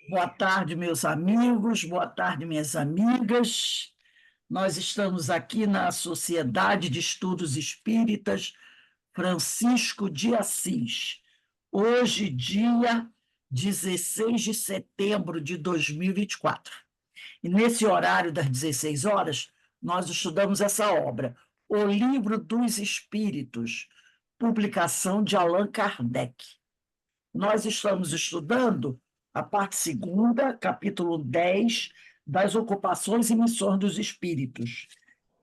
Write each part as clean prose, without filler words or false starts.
Boa tarde, meus amigos, boa tarde, minhas amigas. Nós estamos aqui na Sociedade de Estudos Espíritas Francisco de Assis. Hoje, dia 16 de setembro de 2024. E nesse horário das 16 horas, nós estudamos essa obra, O Livro dos Espíritos, publicação de Allan Kardec. Nós estamos estudando a parte segunda, capítulo 10, das ocupações e missões dos espíritos.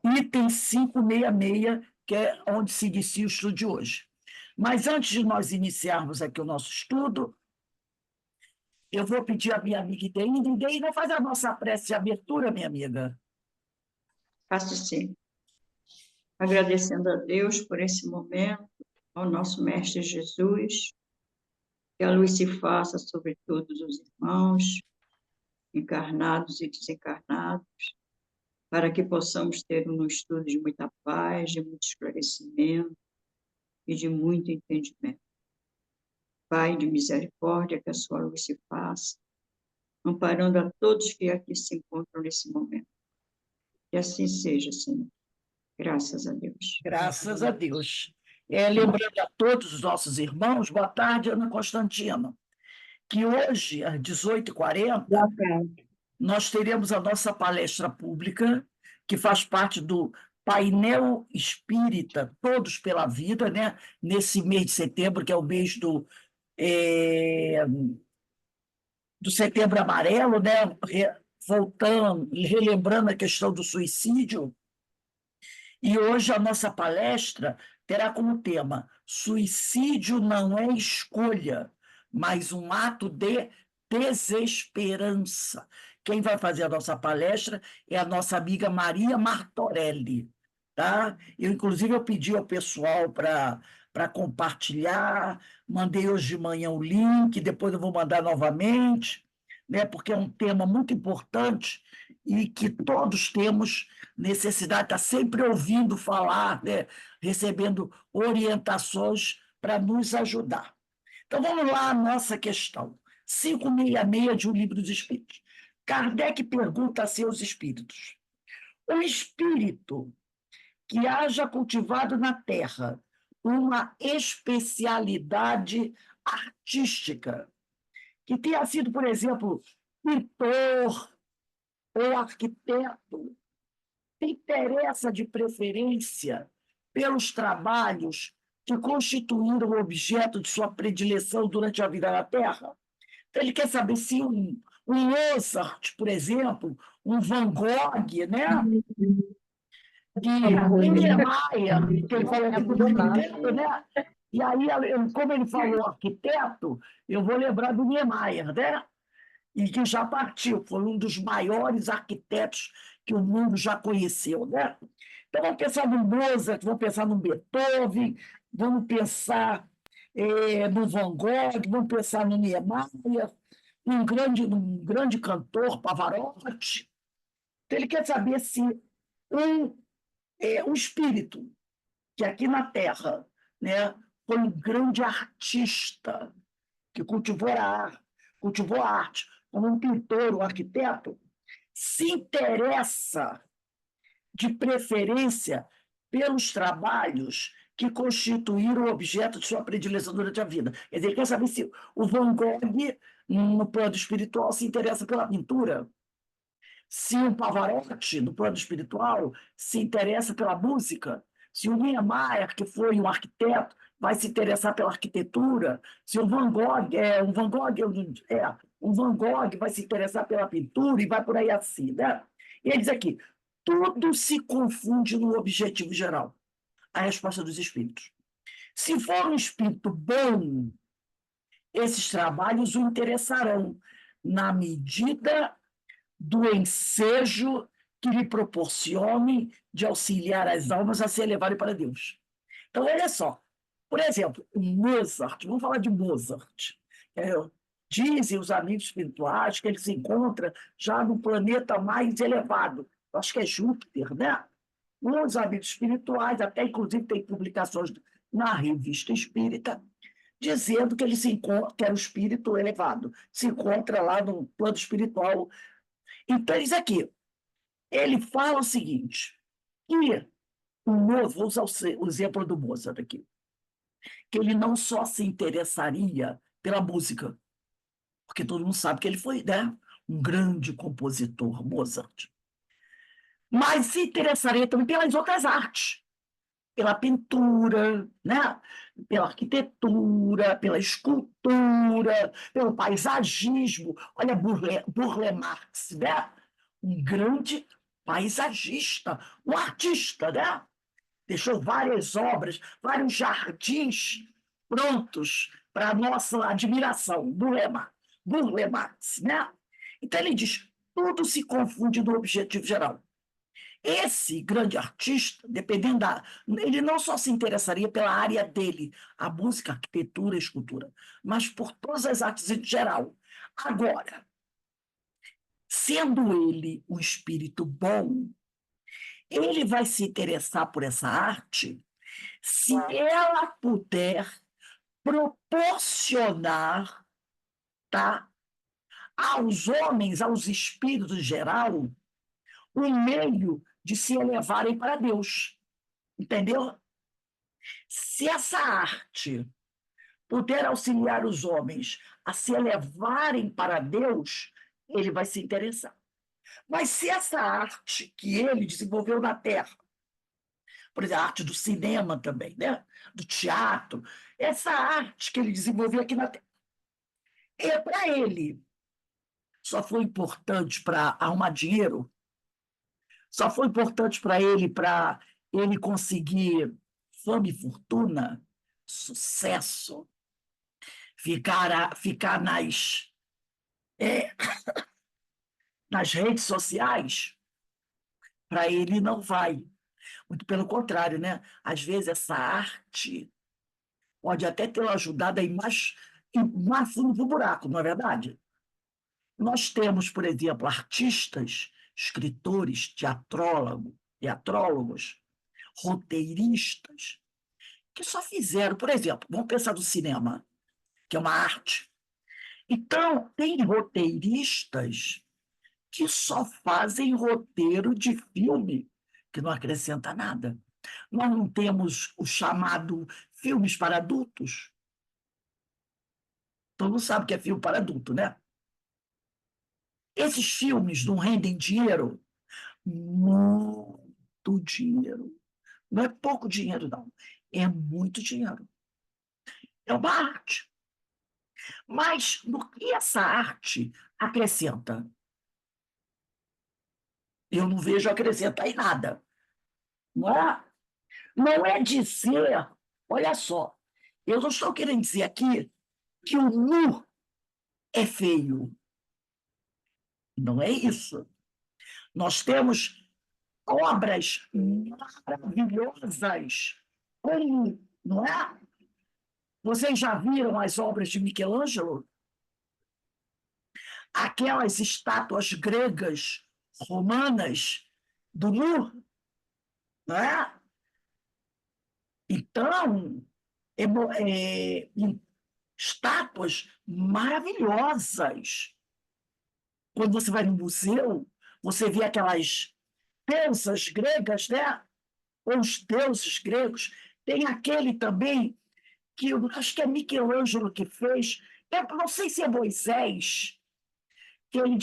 Item 566, que é onde se inicia o estudo de hoje. Mas antes de nós iniciarmos aqui o nosso estudo, eu vou pedir à minha amiga Ideína. Ideína, faz a nossa prece de abertura, minha amiga. Faço sim. Agradecendo a Deus por esse momento, ao nosso Mestre Jesus, que a luz se faça sobre todos os irmãos, encarnados e desencarnados, para que possamos ter um estudo de muita paz, de muito esclarecimento e de muito entendimento. Pai de misericórdia, que a sua luz se faça, amparando a todos que aqui se encontram nesse momento. Que assim seja, Senhor. Graças a Deus. Graças a Deus. Lembrando a todos os nossos irmãos, boa tarde, Ana Constantina, que hoje, às 18h40, nós teremos a nossa palestra pública, que faz parte do painel espírita Todos pela Vida, né? Nesse mês de setembro, que é o mês do Setembro Amarelo, né? Voltando, relembrando a questão do suicídio. E hoje a nossa palestra terá como tema: Suicídio não é escolha, mas um ato de desesperança. Quem vai fazer a nossa palestra é a nossa amiga Maria Martorelli. Tá? Inclusive, eu pedi ao pessoal para compartilhar, mandei hoje de manhã o link, depois eu vou mandar novamente, né? Porque é um tema muito importante e que todos temos necessidade de estar sempre ouvindo falar, né? Recebendo orientações para nos ajudar. Então, vamos lá à nossa questão. 566 de O Livro dos Espíritos. Kardec pergunta a seus espíritos: o espírito que haja cultivado na Terra uma especialidade artística, que tenha sido, por exemplo, pintor ou arquiteto, se interessa de preferência pelos trabalhos que constituíram o objeto de sua predileção durante a vida na Terra. Então, ele quer saber se um Mozart, por exemplo, um Van Gogh, né? E Niemeyer, que ele falou aqui do arquiteto, né? E aí, como ele falou arquiteto, eu vou lembrar do Niemeyer, né? E que já partiu, foi um dos maiores arquitetos que o mundo já conheceu, né? Então, vamos pensar no Mozart, vamos pensar no Beethoven, vamos pensar no Van Gogh, vamos pensar no Niemeyer, um grande cantor, Pavarotti. Então, ele quer saber se um espírito que aqui na Terra, né, foi um grande artista que cultivou a arte, como um pintor, um arquiteto, se interessa de preferência pelos trabalhos que constituíram o objeto de sua predileção durante a vida. Quer dizer, ele quer saber se o Van Gogh, no plano espiritual, se interessa pela pintura, se o Pavarotti, no plano espiritual, se interessa pela música, se o Niemeyer, que foi um arquiteto, vai se interessar pela arquitetura, se o Van Gogh um Van Gogh vai se interessar pela pintura e vai por aí assim, né? E ele diz aqui: tudo se confunde no objetivo geral. A resposta dos espíritos: se for um espírito bom, esses trabalhos o interessarão na medida do ensejo que lhe proporcione de auxiliar as almas a se elevarem para Deus. Então, olha só, por exemplo, o Mozart, vamos falar de Mozart. Dizem os amigos espirituais que ele se encontra já no planeta mais elevado, acho que é Júpiter, né? Os amigos espirituais, até inclusive tem publicações na Revista Espírita, dizendo que ele se encontra, que era um espírito elevado, se encontra lá no plano espiritual. Então, isso aqui, ele fala o seguinte, que o Mozart, vou usar o exemplo do Mozart aqui, que ele não só se interessaria pela música, porque todo mundo sabe que ele foi, né, um grande compositor, Mozart, mas se interessaria também pelas outras artes, pela pintura, né? Pela arquitetura, pela escultura, pelo paisagismo. Olha Burle Marx, né? Um grande paisagista, um artista, né? Deixou várias obras, vários jardins prontos para a nossa admiração. Burle Marx, né? Então ele diz, tudo se confunde no objetivo geral. Esse grande artista, dependendo da. Ele não só se interessaria pela área dele, a música, a arquitetura, a escultura, mas por todas as artes em geral. Agora, sendo ele um espírito bom, ele vai se interessar por essa arte se ela puder proporcionar, tá, aos homens, aos espíritos em geral, um meio de se elevarem para Deus. Entendeu? Se essa arte puder auxiliar os homens a se elevarem para Deus, ele vai se interessar. Mas se essa arte que ele desenvolveu na Terra, por exemplo, a arte do cinema também, né? Do teatro, essa arte que ele desenvolveu aqui na Terra, é para ele. Só foi importante para arrumar dinheiro, só foi importante para ele conseguir fama e fortuna, sucesso, ficar nas redes sociais, para ele não vai. Muito pelo contrário, né? Às vezes essa arte pode até ter ajudado a ir mais fundo do buraco, não é verdade? Nós temos, por exemplo, artistas, escritores, teatrólogos, roteiristas, que só fizeram, por exemplo, vamos pensar no cinema, que é uma arte. Então, tem roteiristas que só fazem roteiro de filme, que não acrescenta nada. Nós não temos o chamado filmes para adultos. Todo mundo sabe que é filme para adulto, né? Esses filmes não rendem dinheiro? Muito dinheiro. Não é pouco dinheiro, não. É muito dinheiro. É uma arte. Mas no que essa arte acrescenta? Eu não vejo acrescentar em nada. Não é? Não é dizer, olha só, eu não estou querendo dizer aqui que o nu é feio. Não é isso. Nós temos obras maravilhosas, como, não é? Vocês já viram as obras de Michelangelo? Aquelas estátuas gregas, romanas, do nu, não é? Então, é, estátuas maravilhosas. Quando você vai no museu, você vê aquelas deusas gregas, né? Ou os deuses gregos. Tem aquele também, que eu acho que é Michelangelo que fez, eu não sei se é Moisés, que ele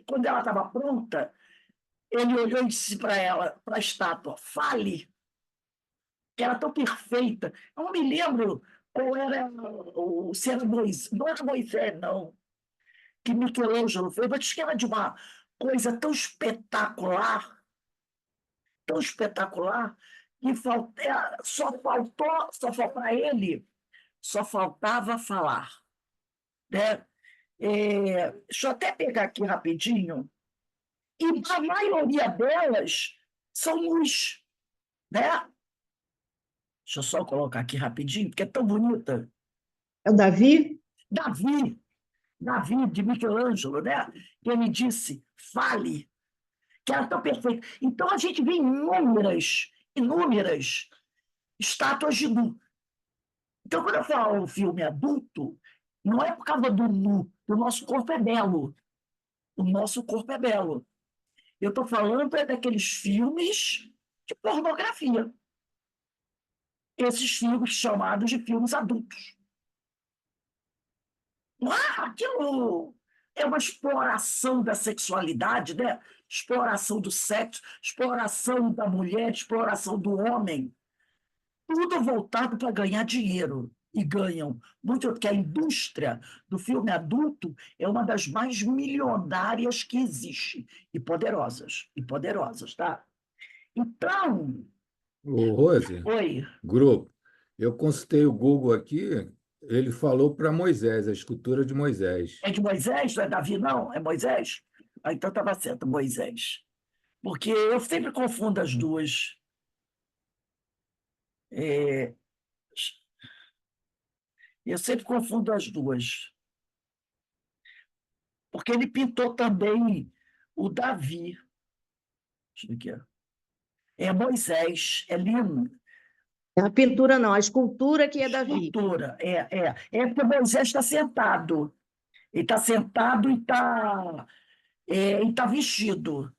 quando ela estava pronta, ele olhou e disse para ela, para a estátua, fale, que era tão perfeita. Eu não me lembro qual era se era Moisés, não era Moisés, não, que Michelangelo fez, mas que era de uma coisa tão espetacular, que só para ele, só faltava falar. Né? Deixa eu até pegar aqui rapidinho, e a maioria delas são luz. Né? Deixa eu só colocar aqui rapidinho, porque é tão bonita. É o Davi? Davi, Davi de Michelangelo, né? Ele disse, fale, que era tão perfeito. Então a gente vê inúmeras estátuas de nu. Então, quando eu falo filme adulto, não é por causa do nu, o nosso corpo é belo. O nosso corpo é belo. Eu estou falando daqueles filmes de pornografia. Esses filmes chamados de filmes adultos. Aquilo é uma exploração da sexualidade, né? Exploração do sexo, exploração da mulher, exploração do homem. Tudo voltado para ganhar dinheiro. E ganham muito, porque a indústria do filme adulto é uma das mais milionárias que existe. E poderosas, tá? Então, Ô, Rose, oi, grupo, eu consultei o Google aqui, ele falou para Moisés, a escultura de Moisés. é de Moisés, não é Davi, não? É Moisés? Ah, então estava certo, Moisés. Porque eu sempre confundo as duas. É, eu sempre confundo as duas. Porque ele pintou também o Davi. Deixa eu ver aqui. É Moisés, é lindo. A pintura não, a escultura que é Davi. Escultura, é porque Moisés está sentado. Ele está sentado e tá vestido.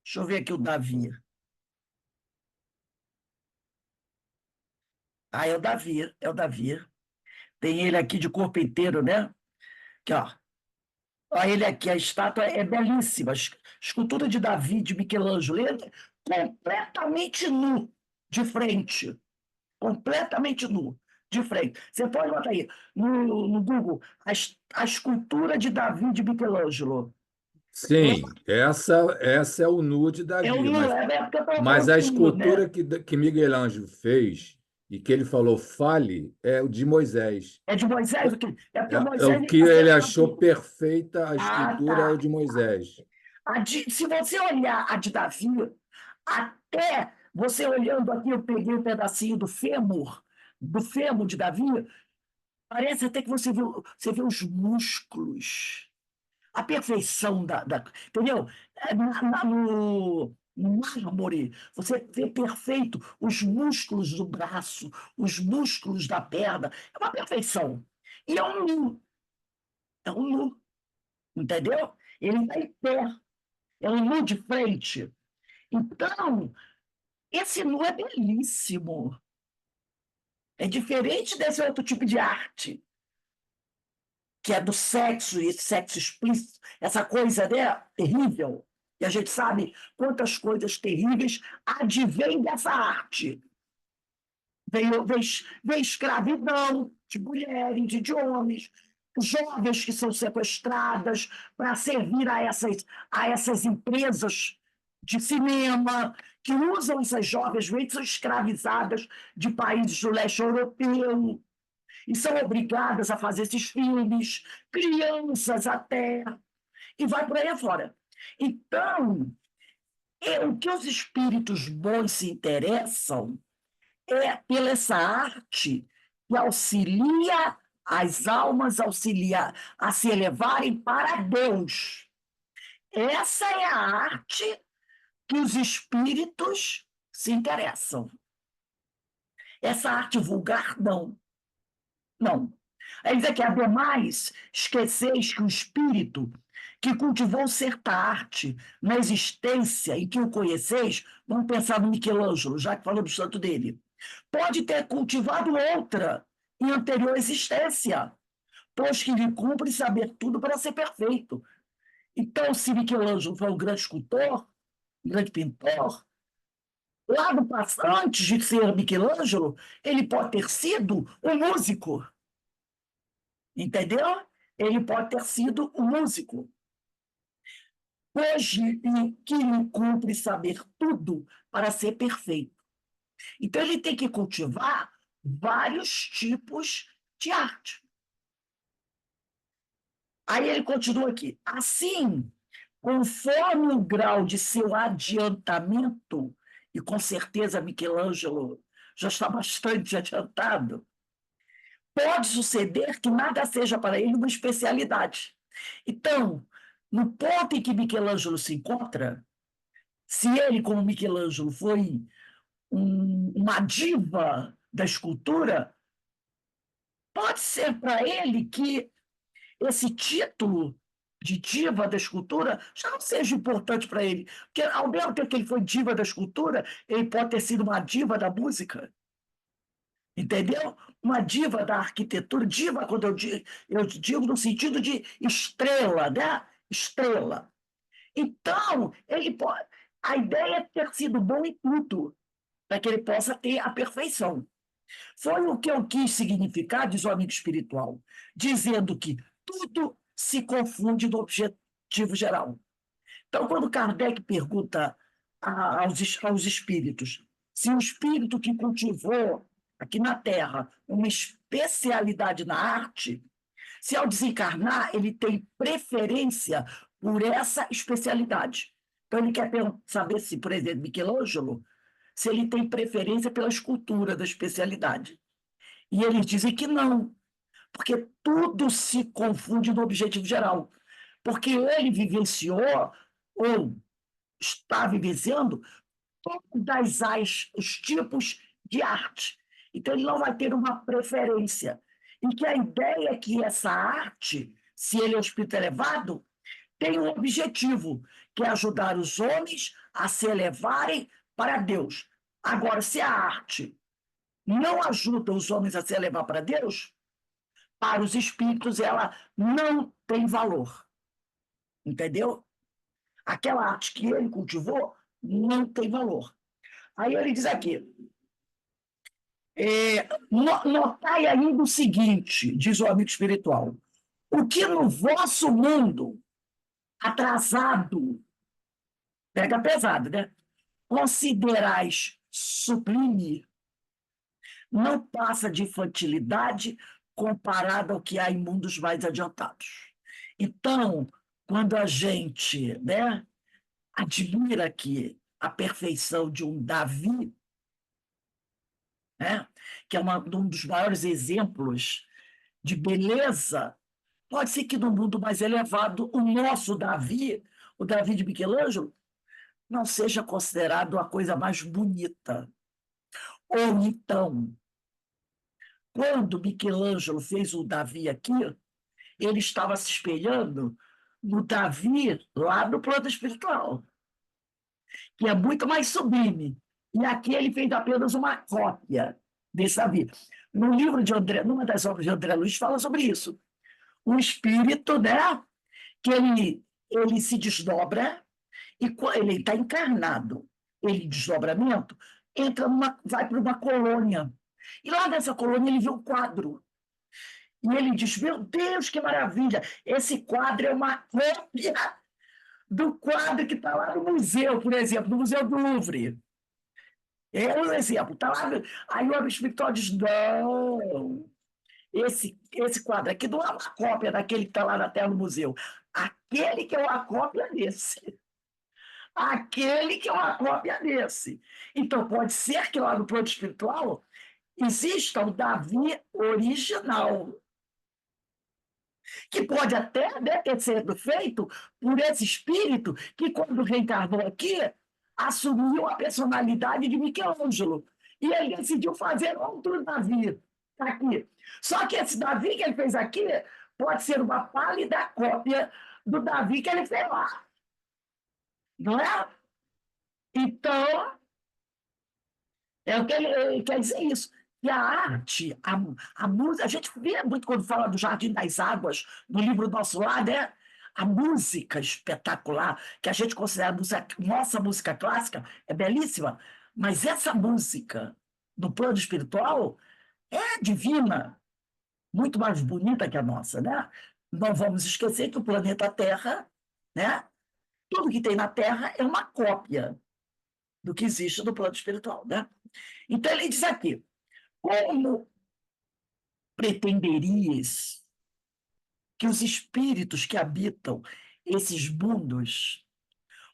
Deixa eu ver aqui o Davi. Ah, é o Davi, é o Davi. Tem ele aqui de corpo inteiro, né? Aqui, ó. Olha ele aqui, a estátua é belíssima. Escultura de Davi, de Michelangelo. Ele é completamente nu, de frente. Completamente nu, de frente. Você pode botar aí no Google a escultura de Davi, de Michelangelo. Sim, essa é o nu de É o Davi, nu, é porque eu estou mas a falando nu, né? escultura que Miguel Ângelo fez e que ele falou fale é o de Moisés. É de Moisés? É porque É Moisés o que está ele achou sentado. perfeita, a Ah, escultura é o tá. de Moisés. Se você olhar a de Davi, até você olhando aqui, eu peguei um pedacinho do fêmur de Davi, parece até que você vê os músculos, a perfeição entendeu? No mármore, você vê perfeito os músculos do braço, os músculos da perna, é uma perfeição. E é um nu, entendeu? Ele está em pé, é um nu de frente. Então, esse nu é belíssimo. É diferente desse outro tipo de arte, que é do sexo, e esse sexo explícito, essa coisa, né, terrível. E a gente sabe quantas coisas terríveis advêm dessa arte. Vem escravidão de mulheres, de homens, jovens que são sequestradas para servir a essas empresas de cinema, que usam essas jovens, são escravizadas de países do leste europeu e são obrigadas a fazer esses filmes, crianças até, e vai por aí afora. Então, o que os espíritos bons se interessam é pela essa arte que auxilia as almas a se elevarem para Deus. Essa é a arte que os espíritos se interessam. Essa arte vulgar, não. Não. Aí diz aqui, ademais, esqueceis que o espírito que cultivou certa arte na existência e que o conheceis, vamos pensar no Michelangelo, já que falou do santo dele, pode ter cultivado outra em anterior existência, pois que lhe cumpre saber tudo para ser perfeito. Então, se Michelangelo foi um grande escultor, um grande pintor, lá no passado, antes de ser Michelangelo, ele pode ter sido um músico, entendeu? Ele pode ter sido um músico, pois que lhe cumpre saber tudo para ser perfeito. Então, ele tem que cultivar vários tipos de arte. Aí ele continua aqui. Assim, conforme o grau de seu adiantamento, e com certeza Michelangelo já está bastante adiantado, pode suceder que nada seja para ele uma especialidade. Então, no ponto em que Michelangelo se encontra, se ele, como Michelangelo, foi uma diva da escultura, Pode ser para ele que esse título de diva da escultura já não seja importante para ele. Porque, ao mesmo tempo que ele foi diva da escultura, ele pode ter sido uma diva da música. Entendeu? Uma diva da arquitetura. Diva, quando eu digo no sentido de estrela, né? Estrela. Então, ele pode. A ideia é ter sido bom em tudo, para que ele possa ter a perfeição. Foi o que eu quis significar, diz o amigo espiritual, dizendo que tudo se confunde no objetivo geral. Então, quando Kardec pergunta aos espíritos se o espírito que cultivou aqui na Terra uma especialidade na arte, se ao desencarnar ele tem preferência por essa especialidade. Então, ele quer saber se, por exemplo, Michelangelo, se ele tem preferência pela escultura da especialidade. E eles dizem que não, porque tudo se confunde no objetivo geral. Porque ele vivenciou, ou está vivenciando, todas os tipos de arte. Então, ele não vai ter uma preferência. E que a ideia é que essa arte, se ele é um espírito elevado, tem um objetivo, que é ajudar os homens a se elevarem para Deus. Agora, se a arte não ajuda os homens a se elevar para Deus, para os espíritos ela não tem valor. Entendeu? Aquela arte que ele cultivou não tem valor. Aí ele diz aqui, notai ainda o seguinte, diz o amigo espiritual, o que no vosso mundo atrasado, pega pesado, né? Considerais sublime, não passa de infantilidade comparado ao que há em mundos mais adiantados. Então, quando a gente, né, admira aqui a perfeição de um Davi, né, que é um dos maiores exemplos de beleza, pode ser que no mundo mais elevado, o nosso Davi, o Davi de Michelangelo, não seja considerado a coisa mais bonita. Ou então, quando Michelangelo fez o Davi aqui, ele estava se espelhando no Davi lá no plano espiritual, que é muito mais sublime. E aqui ele fez apenas uma cópia desse Davi. No livro de André, numa das obras de André Luiz, fala sobre isso. O espírito, né, que ele se desdobra, e ele está encarnado. Ele, desdobramento, vai para uma colônia. E lá nessa colônia ele vê um quadro. E ele diz, meu Deus, que maravilha! Esse quadro é uma cópia do quadro que está lá no museu, por exemplo, no Museu do Louvre. É um exemplo. Tá lá, aí o homem espiritual diz, não, esse quadro aqui não é uma cópia daquele que está lá na tela do museu. Aquele que é uma cópia desse. Aquele que é uma cópia desse. Então, pode ser que lá no plano espiritual exista o Davi original, que pode até, né, ter sido feito por esse espírito que, quando reencarnou aqui, assumiu a personalidade de Michelangelo. E ele decidiu fazer outro Davi aqui. Só que esse Davi que ele fez aqui pode ser uma pálida cópia do Davi que ele fez lá. Não é? Então, é o que ele quer dizer isso. E a arte, a música, a gente vê muito quando fala do Jardim das Águas, no livro Nosso Lar, né? A música espetacular, que a gente considera nossa música clássica, é belíssima, mas essa música, no plano espiritual, é divina, muito mais bonita que a nossa, né? Não vamos esquecer que o planeta Terra, né? Tudo que tem na Terra é uma cópia do que existe no plano espiritual, né? Então ele diz aqui, como pretenderias que os espíritos que habitam esses mundos,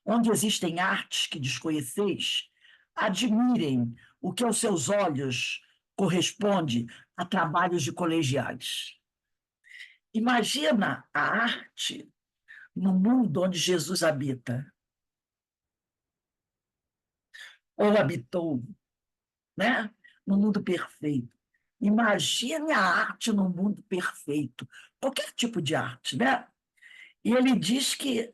onde existem artes que desconheceis, admirem o que aos seus olhos corresponde a trabalhos de colegiais? Imagina a arte no mundo onde Jesus habita, ou habitou, né? No mundo perfeito. Imagine a arte no mundo perfeito, qualquer tipo de arte, né? E ele diz que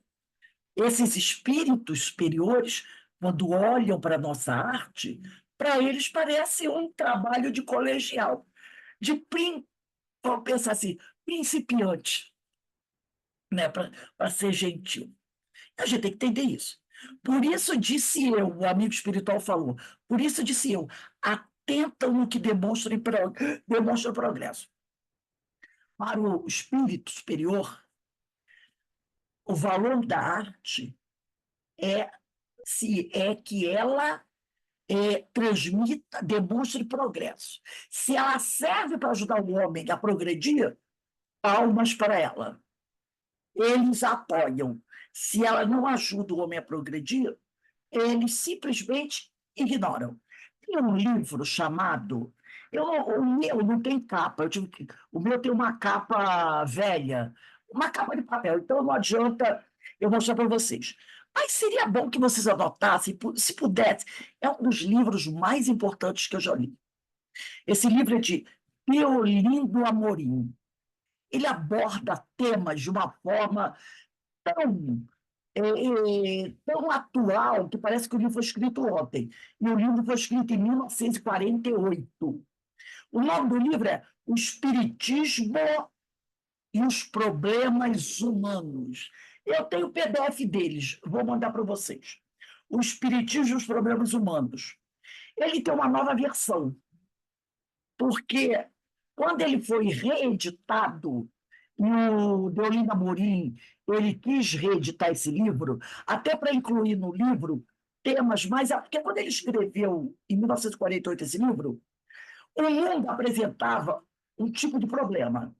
esses espíritos superiores, quando olham para a nossa arte, para eles parece um trabalho de colegial, vamos pensar assim, principiante, né? Para ser gentil. A gente tem que entender isso. Por isso disse eu, o amigo espiritual falou, por isso disse eu, atentam no que demonstra progresso. Para o espírito superior, o valor da arte é se é que ela transmita, demonstre progresso. Se ela serve para ajudar o homem a progredir, palmas para ela. Eles apoiam. Se ela não ajuda o homem a progredir, eles simplesmente ignoram. Tem um livro chamado. O meu não tem capa, o meu tem uma capa velha, uma capa de papel, então não adianta eu mostrar para vocês. Mas seria bom que vocês anotassem, se pudesse. É um dos livros mais importantes que eu já li. Esse livro é de Deolindo Amorim. Ele aborda temas de uma forma tão tão atual que parece que o livro foi escrito ontem. E o livro foi escrito em 1948. O nome do livro é O Espiritismo e os Problemas Humanos. Eu tenho o PDF deles, vou mandar para vocês. O Espiritismo e os Problemas Humanos. Ele tem uma nova versão, porque quando ele foi reeditado, o Deolinda Amorim, ele quis reeditar esse livro, até para incluir no livro temas mais... Porque quando ele escreveu, em 1948, esse livro, o mundo apresentava um tipo de problema.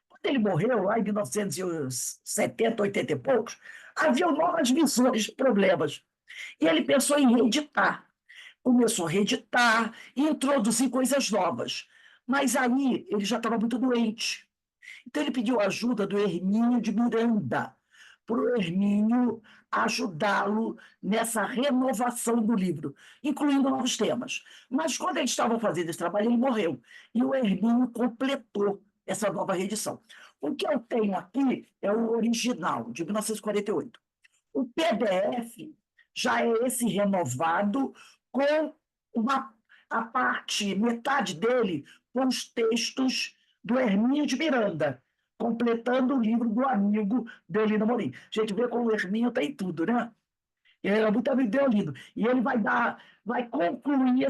Quando ele morreu, lá em 1970, 80 e poucos, havia novas visões de problemas. E ele pensou em reeditar. Começou a reeditar e introduzir coisas novas. Mas aí ele já estava muito doente. Então ele pediu ajuda do Hermínio de Miranda, para o Hermínio ajudá-lo nessa renovação do livro, incluindo novos temas. Mas quando eles estavam fazendo esse trabalho, ele morreu. E o Hermínio completou essa nova reedição. O que eu tenho aqui é o original, de 1948. O PDF já é esse renovado com a parte, metade dele, com os textos do Hermínio de Miranda, completando o livro do amigo Deolindo Amorim. A gente vê como o Hermínio tem tudo, né? Ele era muito amigo do Deolindo. E ele vai concluir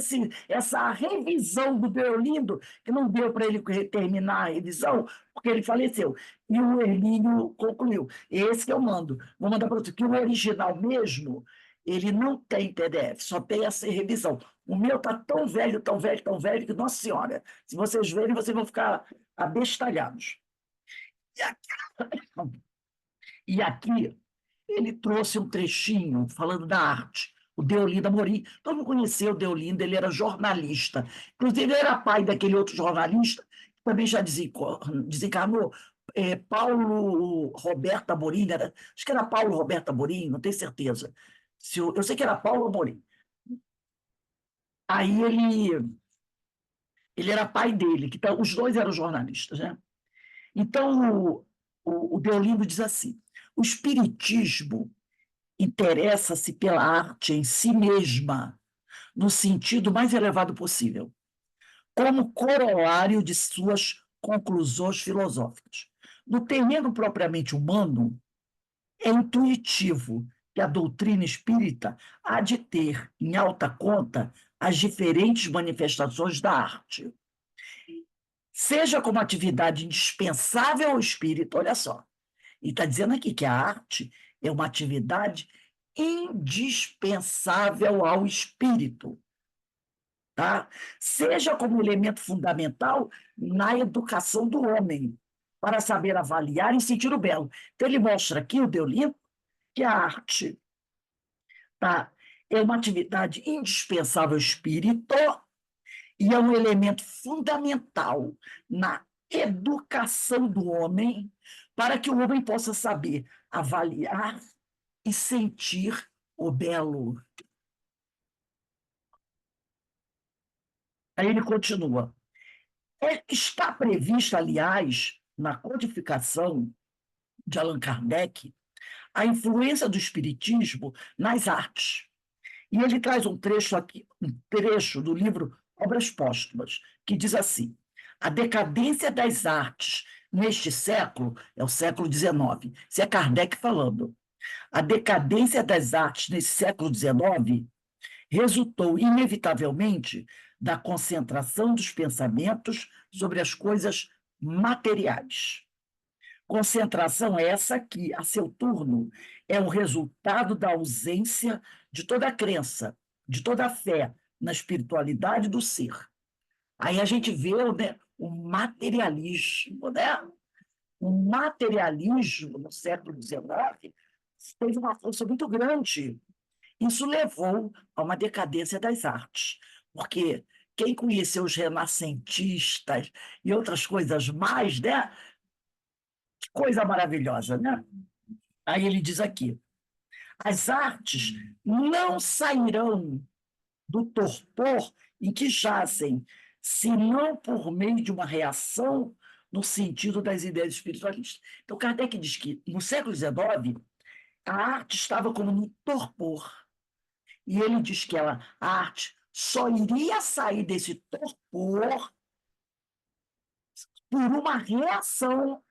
essa revisão do Deolindo, que não deu para ele terminar a revisão, porque ele faleceu. E o Hermínio concluiu. Esse que eu mando. Vou mandar para você, que o original mesmo, ele não tem PDF, só tem essa revisão. O meu está tão velho, tão velho, tão velho, que, nossa senhora, se vocês verem, vocês vão ficar abestalhados. E aqui ele trouxe um trechinho falando da arte. O Deolindo Amorim, todo mundo conheceu o Deolindo, ele era jornalista. Inclusive, ele era pai daquele outro jornalista, que também já desencarnou, Paulo Roberto Amorim, acho que era Paulo Roberto Amorim, não tenho certeza. Eu sei que era Paulo Amorim. Aí ele era pai dele, os dois eram jornalistas, né? Então, o Deolindo diz assim: o espiritismo interessa-se pela arte em si mesma, no sentido mais elevado possível, como corolário de suas conclusões filosóficas. No terreno propriamente humano, é intuitivo que a doutrina espírita há de ter em alta conta as diferentes manifestações da arte, seja como atividade indispensável ao espírito, olha só, e está dizendo aqui que a arte é uma atividade indispensável ao espírito, tá? Seja como elemento fundamental na educação do homem, para saber avaliar e sentir o belo. Então, ele mostra aqui, o Deolindo, que a arte, tá, é uma atividade indispensável ao espírito e é um elemento fundamental na educação do homem, para que o homem possa saber avaliar e sentir o belo. Aí ele continua. Está prevista, aliás, na codificação de Allan Kardec, a influência do espiritismo nas artes. E ele traz um trecho aqui, um trecho do livro Obras Póstumas, que diz assim: a decadência das artes neste século, é o século XIX, isso é Kardec falando, a decadência das artes nesse século XIX resultou, inevitavelmente, da concentração dos pensamentos sobre as coisas materiais. Concentração essa que, a seu turno, é o resultado da ausência de toda a crença, de toda a fé na espiritualidade do ser. Aí a gente vê, né, o materialismo, né? O materialismo no século XIX teve uma força muito grande. Isso levou a uma decadência das artes, porque quem conheceu os renascentistas e outras coisas mais, né? Que coisa maravilhosa, né? Aí ele diz aqui: as artes não sairão do torpor em que jazem, senão por meio de uma reação no sentido das ideias espiritualistas. Então, Kardec diz que, no século XIX, a arte estava como no torpor. E ele diz que a arte só iria sair desse torpor por uma reação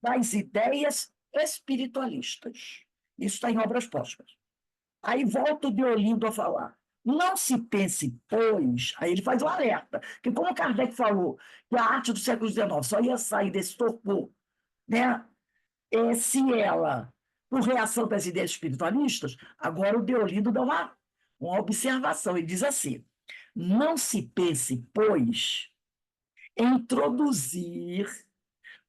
das ideias espiritualistas. Isso está em Obras Póstumas. Aí volta o Deolindo a falar: não se pense, pois, aí ele faz um alerta, que como Kardec falou, que a arte do século XIX só ia sair desse torpor, né, se ela, por reação das ideias espiritualistas, agora o Deolindo dá uma observação, ele diz assim: não se pense, pois, em introduzir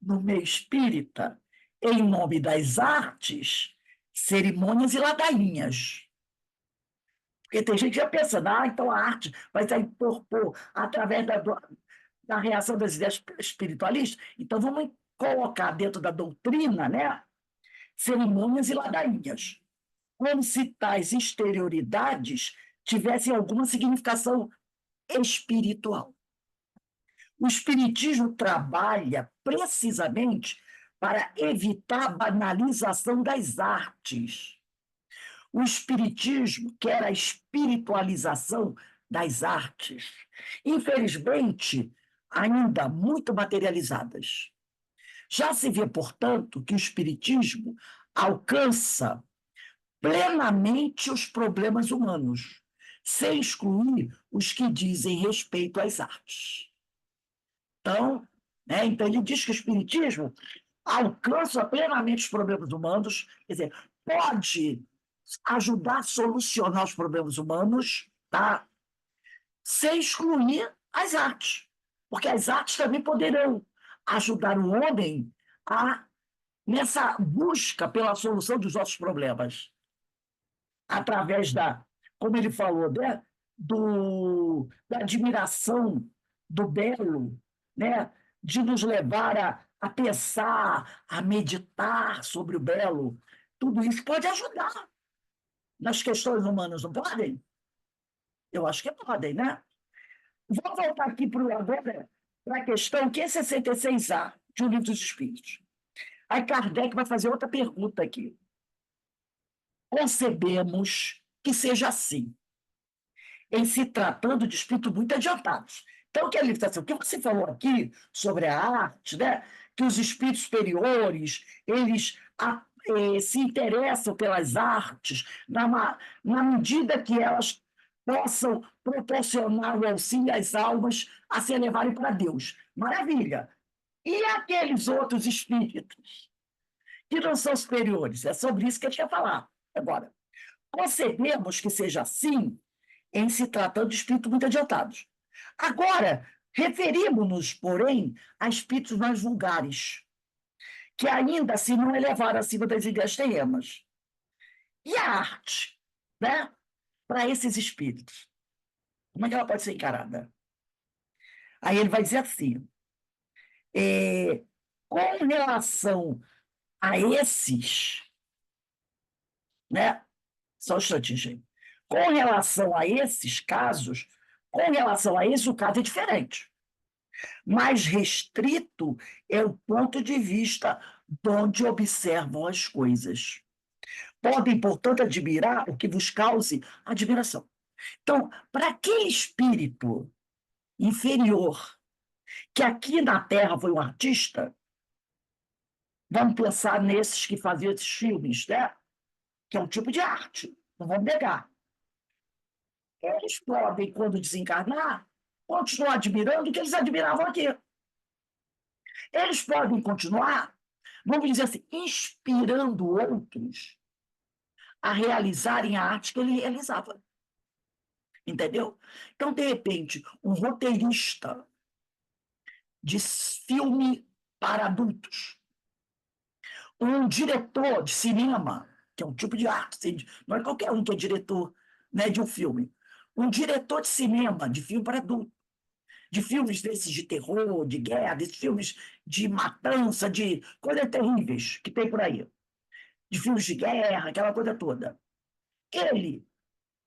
no meio espírita, em nome das artes, cerimônias e ladainhas. Porque tem gente que já pensa, então a arte vai sair torpor através da reação das ideias espiritualistas, então vamos colocar dentro da doutrina, né, cerimônias e ladainhas, como se tais exterioridades tivessem alguma significação espiritual. O espiritismo trabalha precisamente para evitar a banalização das artes. O espiritismo quer a espiritualização das artes, infelizmente, ainda muito materializadas. Já se vê, portanto, que o espiritismo alcança plenamente os problemas humanos, sem excluir os que dizem respeito às artes. Então, então ele diz que o espiritismo alcança plenamente os problemas humanos, quer dizer, pode ajudar a solucionar os problemas humanos, tá? Sem excluir as artes, porque as artes também poderão ajudar o homem nessa busca pela solução dos nossos problemas, através como ele falou, né, da admiração do belo, né, de nos levar a pensar, a meditar sobre o belo. Tudo isso pode ajudar nas questões humanas, não podem? Eu acho que podem, né? Vou voltar aqui agora para a questão 566A, de O Livro dos Espíritos. Aí Kardec vai fazer outra pergunta aqui. Concebemos que seja assim, em se tratando de espíritos muito adiantados. Então, o que ele está dizendo? O que você falou aqui sobre a arte, né? Que os espíritos superiores, eles se interessam pelas artes na medida que elas possam proporcionar o auxílio às almas a se elevarem para Deus. Maravilha! E aqueles outros espíritos que não são superiores? É sobre isso que a gente quer falar agora. Concebemos que seja assim em se tratando de espíritos muito adiantados. Agora, referimos-nos, porém, a espíritos mais vulgares, que ainda assim não elevaram acima das ideias terrenas. E a arte, né, para esses espíritos? Como é que ela pode ser encarada? Aí ele vai dizer assim, com relação a esses, né, só um instantinho, gente. Com relação a esses casos, com relação a esse, o caso é diferente. Mais restrito é o ponto de vista de onde observam as coisas. Podem, portanto, admirar o que vos cause admiração. Então, para aquele espírito inferior, que aqui na Terra foi um artista, vamos pensar nesses que faziam esses filmes, né? Que é um tipo de arte, não vamos negar. Eles podem, quando desencarnar, continuar admirando o que eles admiravam aqui. Eles podem continuar, vamos dizer assim, inspirando outros a realizarem a arte que ele realizava. Entendeu? Então, de repente, um roteirista de filme para adultos, um diretor de cinema, que é um tipo de arte, não é qualquer um que é diretor, né, de um filme. Um diretor de cinema, de filme para adultos, de filmes desses de terror, de guerra, desses filmes de matança, de coisas terríveis que tem por aí, de filmes de guerra, aquela coisa toda. Ele,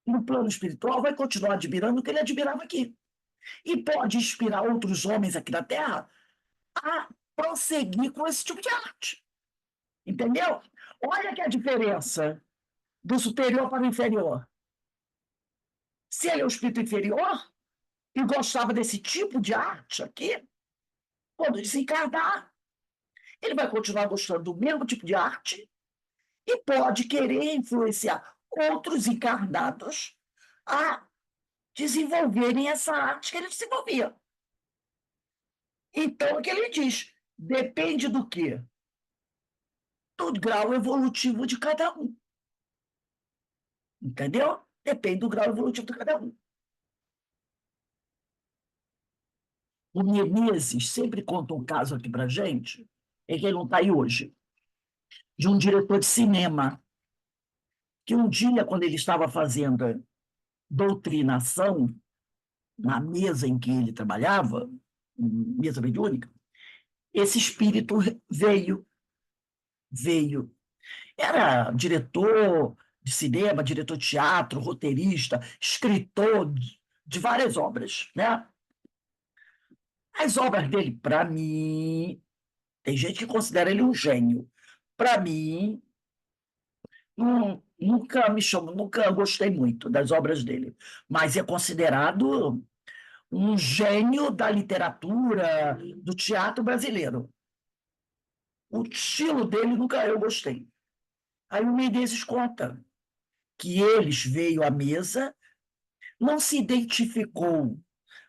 no plano espiritual, vai continuar admirando o que ele admirava aqui. E pode inspirar outros homens aqui na Terra a prosseguir com esse tipo de arte. Entendeu? Olha que a diferença do superior para o inferior. Se ele é o espírito inferior e gostava desse tipo de arte aqui, quando desencarnar, ele vai continuar gostando do mesmo tipo de arte e pode querer influenciar outros encarnados a desenvolverem essa arte que ele desenvolvia. Então, o que ele diz? Depende do quê? Do grau evolutivo de cada um. Entendeu? Depende do grau evolutivo de cada um. O Menezes sempre conta um caso aqui para gente, é que ele não está aí hoje, de um diretor de cinema, que um dia, quando ele estava fazendo doutrinação na mesa em que ele trabalhava, mesa mediúnica, esse espírito veio. Era diretor de cinema, diretor de teatro, roteirista, escritor de várias obras, né? As obras dele, para mim, tem gente que considera ele um gênio. Para mim, nunca me chamou, nunca gostei muito das obras dele, mas é considerado um gênio da literatura, do teatro brasileiro. O estilo dele nunca eu gostei. Aí o Menezes conta que eles veio à mesa, não se identificou,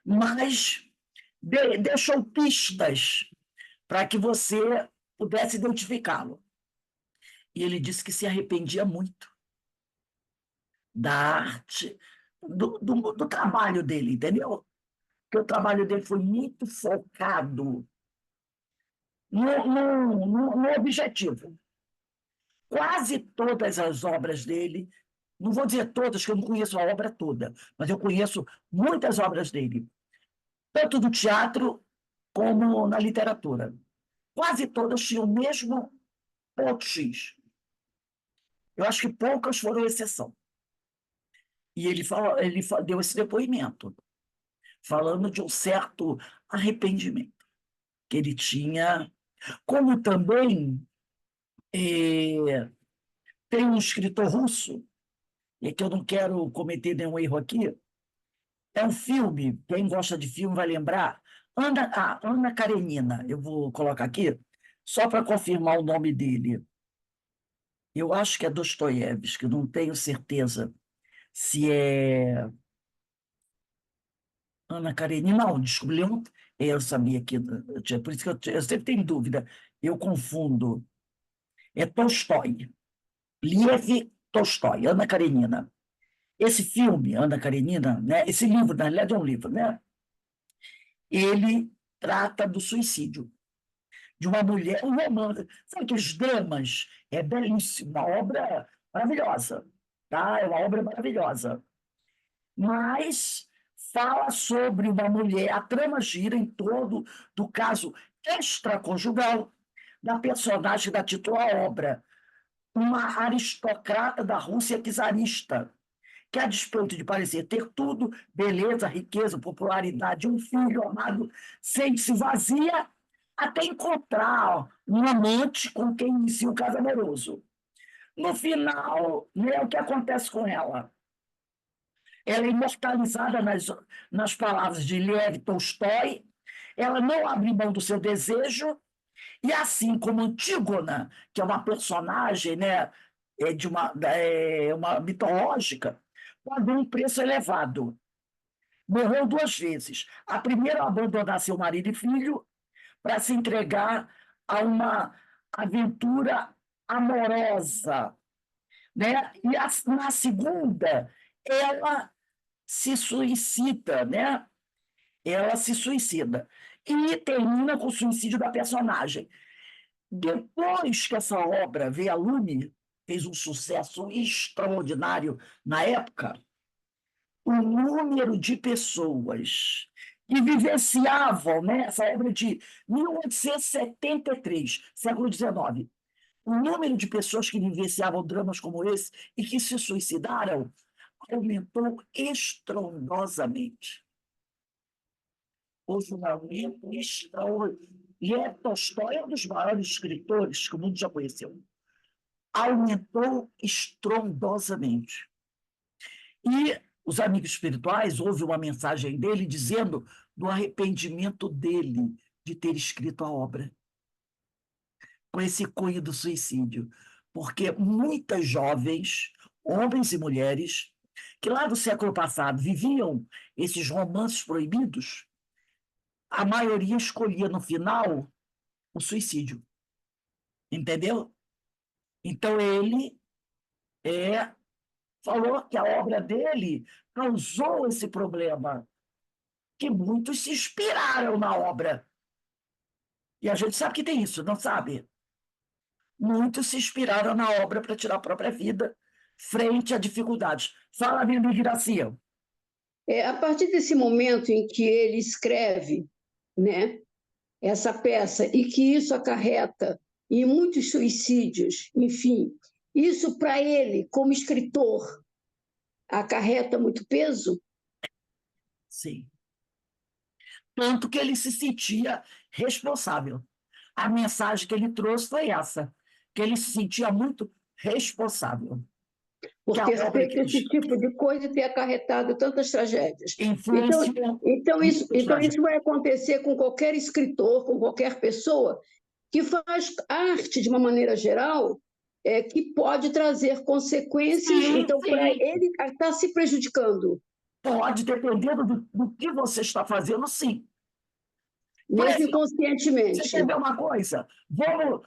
mas deixou pistas para que você pudesse identificá-lo. E ele disse que se arrependia muito da arte, do trabalho dele, entendeu? Que o trabalho dele foi muito focado no objetivo. Quase todas as obras dele, não vou dizer todas, que eu não conheço a obra toda, mas eu conheço muitas obras dele, tanto do teatro como na literatura. Quase todas tinham o mesmo ponto X. Eu acho que poucas foram exceção. E ele deu esse depoimento, falando de um certo arrependimento que ele tinha, como também tem um escritor russo, e que eu não quero cometer nenhum erro aqui, é um filme, quem gosta de filme vai lembrar, Ana Karenina, eu vou colocar aqui, só para confirmar o nome dele. Eu acho que é Dostoiévski, não tenho certeza se é Ana Karenina, não, desculpe, eu sabia que, por isso que eu sempre tenho dúvida, eu confundo. É Tolstói, Lev Tolstói, Ana Karenina. Esse filme, Ana Karenina, né, esse livro, na realidade é um livro, né, ele trata do suicídio de uma mulher, um romance, sabe aqueles dramas? É belíssimo, uma obra maravilhosa, tá? É uma obra maravilhosa. Mas fala sobre uma mulher, a trama gira em torno do caso extraconjugal da personagem da titular obra, uma aristocrata da Rússia czarista, que, a despeito de parecer ter tudo, beleza, riqueza, popularidade, um filho amado, sente-se vazia até encontrar um amante com quem inicia um caso amoroso. No final, né, o que acontece com ela? Ela é imortalizada nas palavras de Lev Tolstói, ela não abre mão do seu desejo, e assim como Antígona, que é uma personagem, né, uma mitológica, pagou um preço elevado. Morreu 2 vezes. A primeira, ao abandonar seu marido e filho para se entregar a uma aventura amorosa, né? E na segunda, ela se suicida, né? Ela se suicida. E termina com o suicídio da personagem. Depois que essa obra veio a lume, fez um sucesso extraordinário na época, o número de pessoas que vivenciavam, né, essa obra de 1873, século XIX, o número de pessoas que vivenciavam dramas como esse e que se suicidaram aumentou estrondosamente. Houve um aumento extraordinário. Lev Tolstói é um dos maiores escritores que o mundo já conheceu. Aumentou estrondosamente. E os amigos espirituais, houve uma mensagem dele dizendo do arrependimento dele de ter escrito a obra, com esse cunho do suicídio. Porque muitas jovens, homens e mulheres, que lá do século passado viviam esses romances proibidos, a maioria escolhia no final o suicídio. Entendeu? Então ele falou que a obra dele causou esse problema, que muitos se inspiraram na obra. E a gente sabe que tem isso, não sabe? Muitos se inspiraram na obra para tirar a própria vida frente a dificuldades. Fala, minha amiga Iracia. A partir desse momento em que ele escreve, né, essa peça, e que isso acarreta em muitos suicídios, enfim, isso para ele, como escritor, acarreta muito peso? Sim. Tanto que ele se sentia responsável. A mensagem que ele trouxe foi essa, que ele se sentia muito responsável. Por ter feito esse tipo de coisa e ter acarretado tantas tragédias. Então isso vai acontecer com qualquer escritor, com qualquer pessoa que faz arte de uma maneira geral, que pode trazer consequências. Sim, então, para ele está se prejudicando. Pode, dependendo do que você está fazendo, sim. Mesmo inconscientemente. Você quer ver uma coisa? Vamos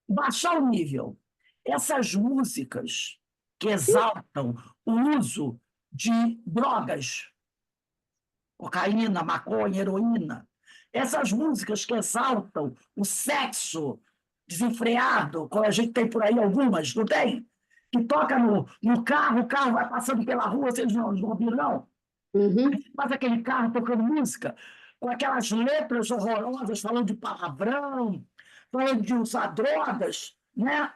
baixar o nível. Essas músicas que exaltam o uso de drogas, cocaína, maconha, heroína, essas músicas que exaltam o sexo desenfreado, como a gente tem por aí algumas, não tem? Que toca no carro, o carro vai passando pela rua, vocês não ouviram, não? Uhum. Faz aquele carro tocando música, com aquelas letras horrorosas, falando de palavrão, falando de usar drogas, né?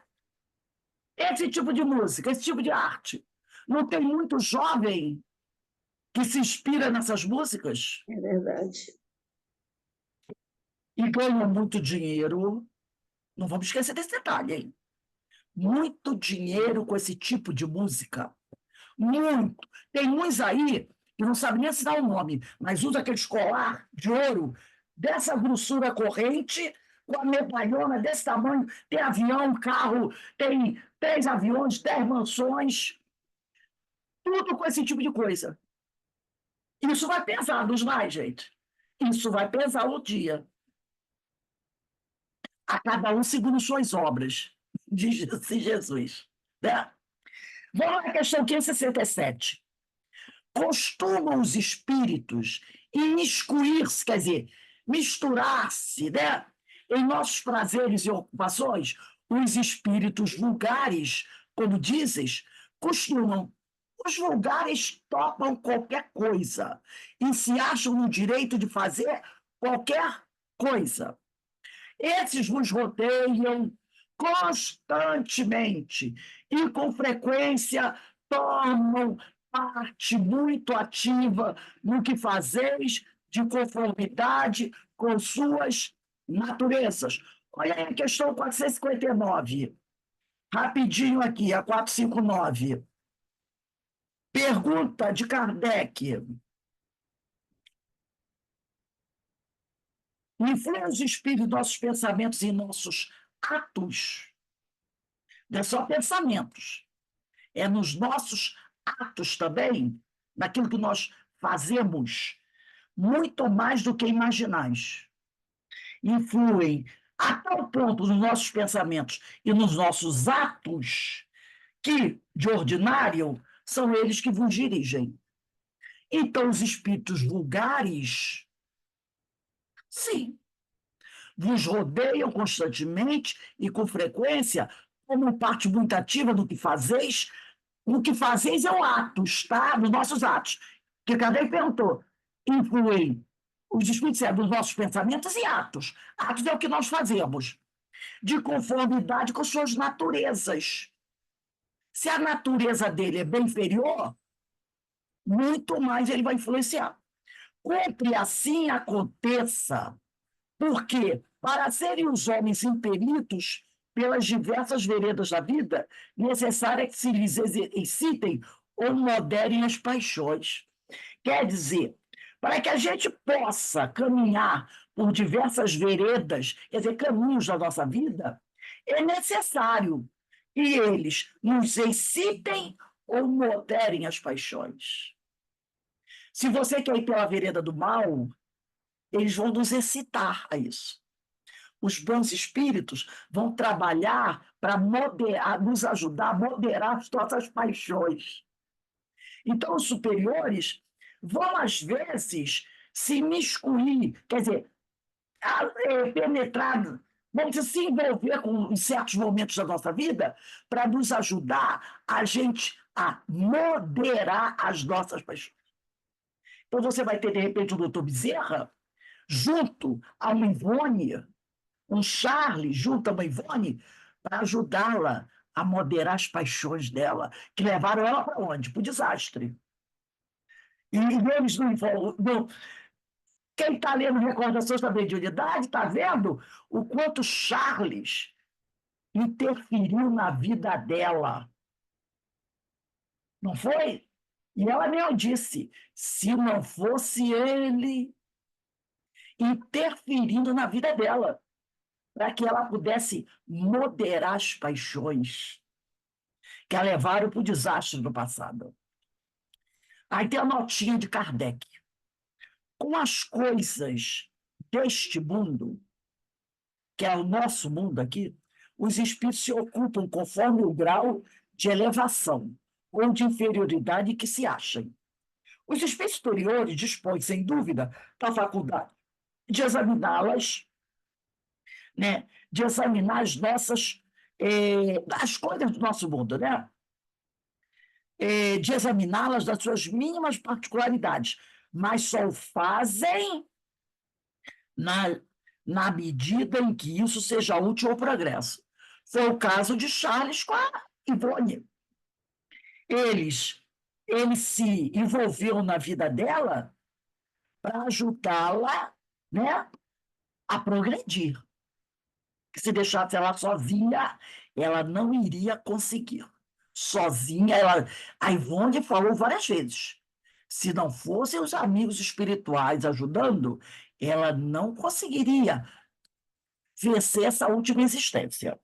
Esse tipo de música, esse tipo de arte. Não tem muito jovem que se inspira nessas músicas? É verdade. E ganha muito dinheiro. Não vamos esquecer desse detalhe, hein? Muito dinheiro com esse tipo de música. Muito. Tem uns aí que não sabem nem assinar o nome, mas usa aquele colar de ouro dessa grossura corrente, com a medalhona desse tamanho, tem avião, carro, tem 3 aviões, 10 mansões, tudo com esse tipo de coisa. Isso vai pesar, não vai, gente? Isso vai pesar o dia. A cada um segundo suas obras, diz Jesus. Né? Vamos à questão 567. Costumam os espíritos imiscuir-se, quer dizer, misturar-se, né, em nossos prazeres e ocupações? Os espíritos vulgares, como dizes, costumam. Os vulgares topam qualquer coisa e se acham no direito de fazer qualquer coisa. Esses nos rodeiam constantemente e, com frequência, tomam parte muito ativa no que fazeis, de conformidade com suas naturezas. Olha aí a questão 459. Rapidinho aqui, a 459. Pergunta de Kardec. Influem os espíritos nossos pensamentos e nossos atos? Não é só pensamentos. É nos nossos atos também, naquilo que nós fazemos, muito mais do que imaginais. Influem a tal ponto nos nossos pensamentos e nos nossos atos que, de ordinário, são eles que vos dirigem. Então, os espíritos vulgares, sim, vos rodeiam constantemente e com frequência, como parte muito ativa do que fazeis. O que fazeis é o atos, tá? Dos nossos atos. Que Kardec perguntou. Influem os espíritos dos nossos pensamentos e atos. Atos é o que nós fazemos, de conformidade com suas naturezas. Se a natureza dele é bem inferior, muito mais ele vai influenciar. Cumpre assim aconteça, porque, para serem os homens impelidos pelas diversas veredas da vida, necessário é que se lhes excitem ou moderem as paixões. Quer dizer, para que a gente possa caminhar por diversas veredas, quer dizer, caminhos da nossa vida, é necessário que eles nos excitem ou moderem as paixões. Se você quer ir pela vereda do mal, eles vão nos excitar a isso. Os bons espíritos vão trabalhar para nos ajudar a moderar as nossas paixões. Então, os superiores vão, às vezes, se imiscuir, quer dizer, penetrar, vão se envolver em certos momentos da nossa vida para nos ajudar a gente a moderar as nossas paixões. Então, você vai ter, de repente, o doutor Bezerra junto a uma Ivone, um Charles junto a uma Ivone, para ajudá-la a moderar as paixões dela, que levaram ela para onde? Para o desastre. E eles não. Quem está lendo Recordações da Mediunidade está vendo o quanto Charles interferiu na vida dela. Não foi? E ela mesmo disse, se não fosse ele interferindo na vida dela, para que ela pudesse moderar as paixões que a levaram para o desastre do passado. Aí tem a notinha de Kardec. Com as coisas deste mundo, que é o nosso mundo aqui, os espíritos se ocupam conforme o grau de elevação ou de inferioridade que se achem. Os espíritos superiores dispõem, sem dúvida, da faculdade de examiná-las, né? De examinar as nossas as coisas do nosso mundo, né? De examiná-las das suas mínimas particularidades, mas só o fazem na medida em que isso seja útil ao progresso. Foi o caso de Charles com a Ivone. Ele se envolveu na vida dela para ajudá-la, né, a progredir. Que se deixasse ela sozinha, ela não iria conseguir. Sozinha, a Ivone falou várias vezes. Se não fossem os amigos espirituais ajudando, ela não conseguiria vencer essa última existência.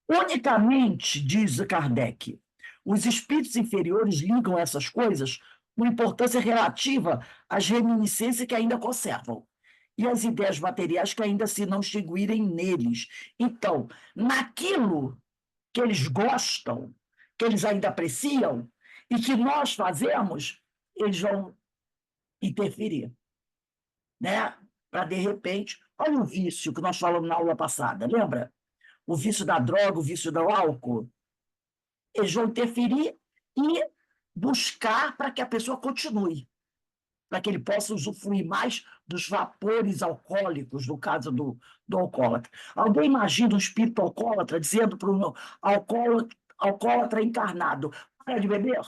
Unicamente, diz Kardec, os espíritos inferiores ligam essas coisas com importância relativa às reminiscências que ainda conservam e às ideias materiais que ainda se não extinguirem neles. Então, naquilo que eles gostam, que eles ainda apreciam e que nós fazemos, eles vão interferir, né? Para, de repente, olha o vício que nós falamos na aula passada, lembra? O vício da droga, o vício do álcool. Eles vão interferir e buscar para que a pessoa continue, para que ele possa usufruir mais dos vapores alcoólicos, no caso do alcoólatra. Alguém imagina um espírito alcoólatra dizendo para um alcoólatra encarnado, para de beber?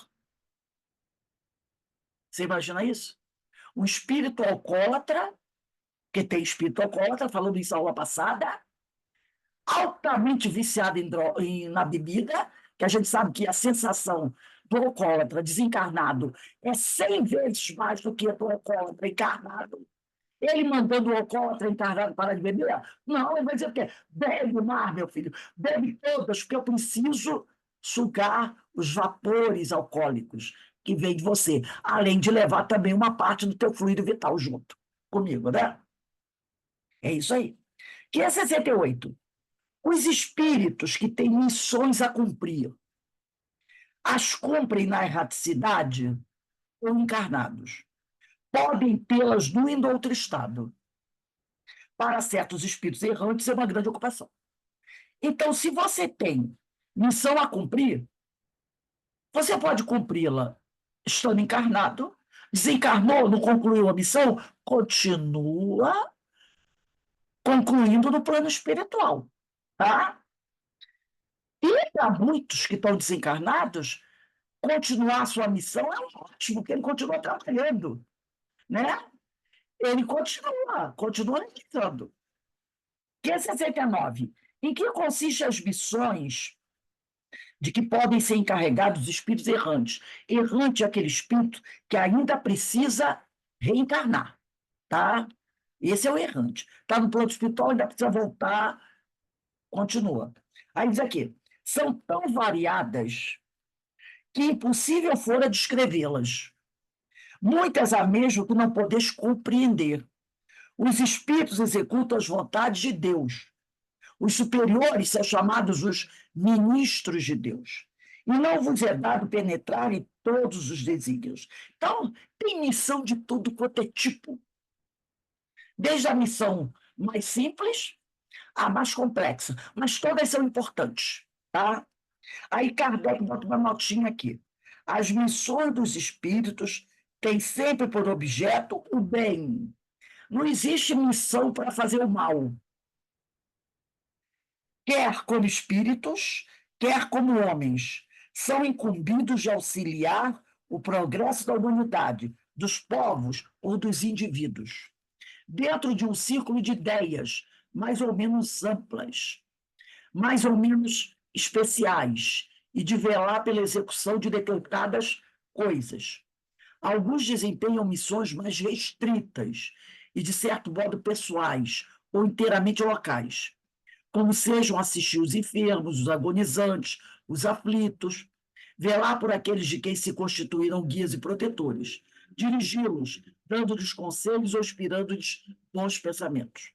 Você imagina isso? Um espírito alcoólatra, que tem espírito alcoólatra, falando isso aula passada, altamente viciado na bebida, que a gente sabe que a sensação do alcoólatra desencarnado é 100 vezes mais do que a do alcoólatra encarnado. Ele mandando o alcoólatra encarnado parar de beber? Não, ele vai dizer o quê? Bebe mar, meu filho, bebe todas, porque eu preciso sugar os vapores alcoólicos que vêm de você, além de levar também uma parte do teu fluido vital junto comigo, né? É isso aí. 568. Os espíritos que têm missões a cumprir, as cumprem na erraticidade ou encarnados. Podem tê-las no em outro estado. Para certos espíritos errantes, é uma grande ocupação. Então, se você tem missão a cumprir, você pode cumpri-la estando encarnado, desencarnou, não concluiu a missão, continua concluindo no plano espiritual, tá? E para muitos que estão desencarnados, continuar a sua missão é ótimo, porque ele continua trabalhando, né? Ele continua realizando. 569. Em que consistem as missões de que podem ser encarregados os espíritos errantes? Errante é aquele espírito que ainda precisa reencarnar, tá? Esse é o errante. Está no plano espiritual, ainda precisa voltar, continua. Aí diz aqui, são tão variadas que impossível fora descrevê-las. Muitas há mesmo que não podeis compreender. Os espíritos executam as vontades de Deus. Os superiores são chamados os ministros de Deus. E não vos é dado penetrar em todos os desígnios. Então, tem missão de tudo quanto é tipo. Desde a missão mais simples à mais complexa. Mas todas são importantes, tá? Aí Kardec bota uma notinha aqui. As missões dos espíritos têm sempre por objeto o bem. Não existe missão para fazer o mal. Quer como espíritos, quer como homens, são incumbidos de auxiliar o progresso da humanidade, dos povos ou dos indivíduos, dentro de um círculo de ideias mais ou menos amplas, mais ou menos especiais, e de velar pela execução de determinadas coisas. Alguns desempenham missões mais restritas e, de certo modo, pessoais ou inteiramente locais, como sejam assistir os enfermos, os agonizantes, os aflitos, velar por aqueles de quem se constituíram guias e protetores, dirigi-los, dando-lhes conselhos ou inspirando-lhes bons pensamentos.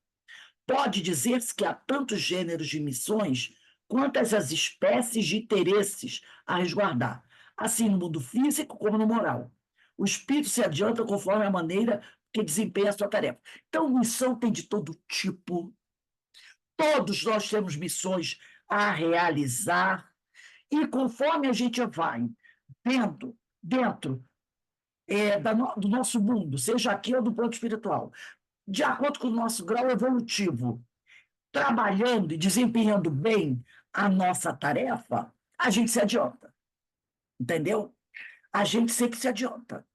Pode dizer-se que há tantos gêneros de missões quantas as espécies de interesses a resguardar, assim no mundo físico como no moral. O espírito se adianta conforme a maneira que desempenha a sua tarefa. Então, missão tem de todo tipo. Todos nós temos missões a realizar, e conforme a gente vai dentro do nosso mundo, seja aqui ou do plano espiritual, de acordo com o nosso grau evolutivo, trabalhando e desempenhando bem a nossa tarefa, a gente se adianta. Entendeu? A gente sempre se adianta.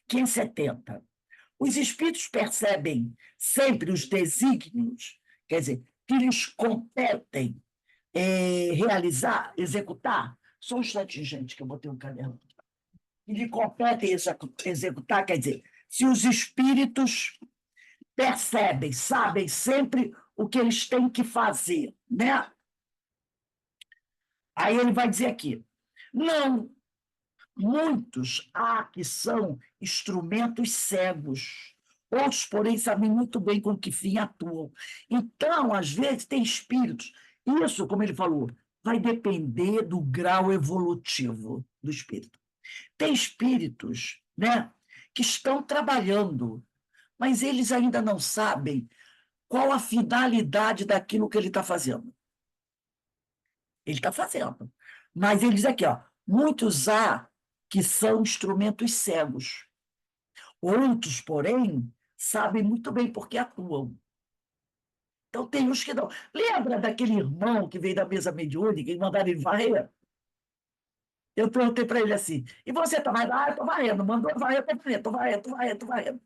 570. Os espíritos percebem sempre os desígnios, quer dizer, que lhes competem realizar, executar. Só um instantinho, gente, que eu botei um caderno. Que lhe competem executar, quer dizer, se os espíritos percebem, sabem sempre o que eles têm que fazer, né? Aí ele vai dizer aqui, não, muitos há que são instrumentos cegos, outros, porém, sabem muito bem com que fim atuam. Então, às vezes, tem espíritos, isso, como ele falou, vai depender do grau evolutivo do espírito. Tem espíritos, né, que estão trabalhando, mas eles ainda não sabem qual a finalidade daquilo que ele está fazendo. Ele está fazendo. Mas ele diz aqui, ó, muitos há que são instrumentos cegos. Outros, porém, sabem muito bem por que atuam. Então, tem uns que não. Lembra daquele irmão que veio da mesa mediúnica e mandaram ele varrer? Eu perguntei para ele assim, e você está varrendo? Ah, eu estou varrendo, mandou varrer, estou varrendo, estou varrendo, estou varrendo.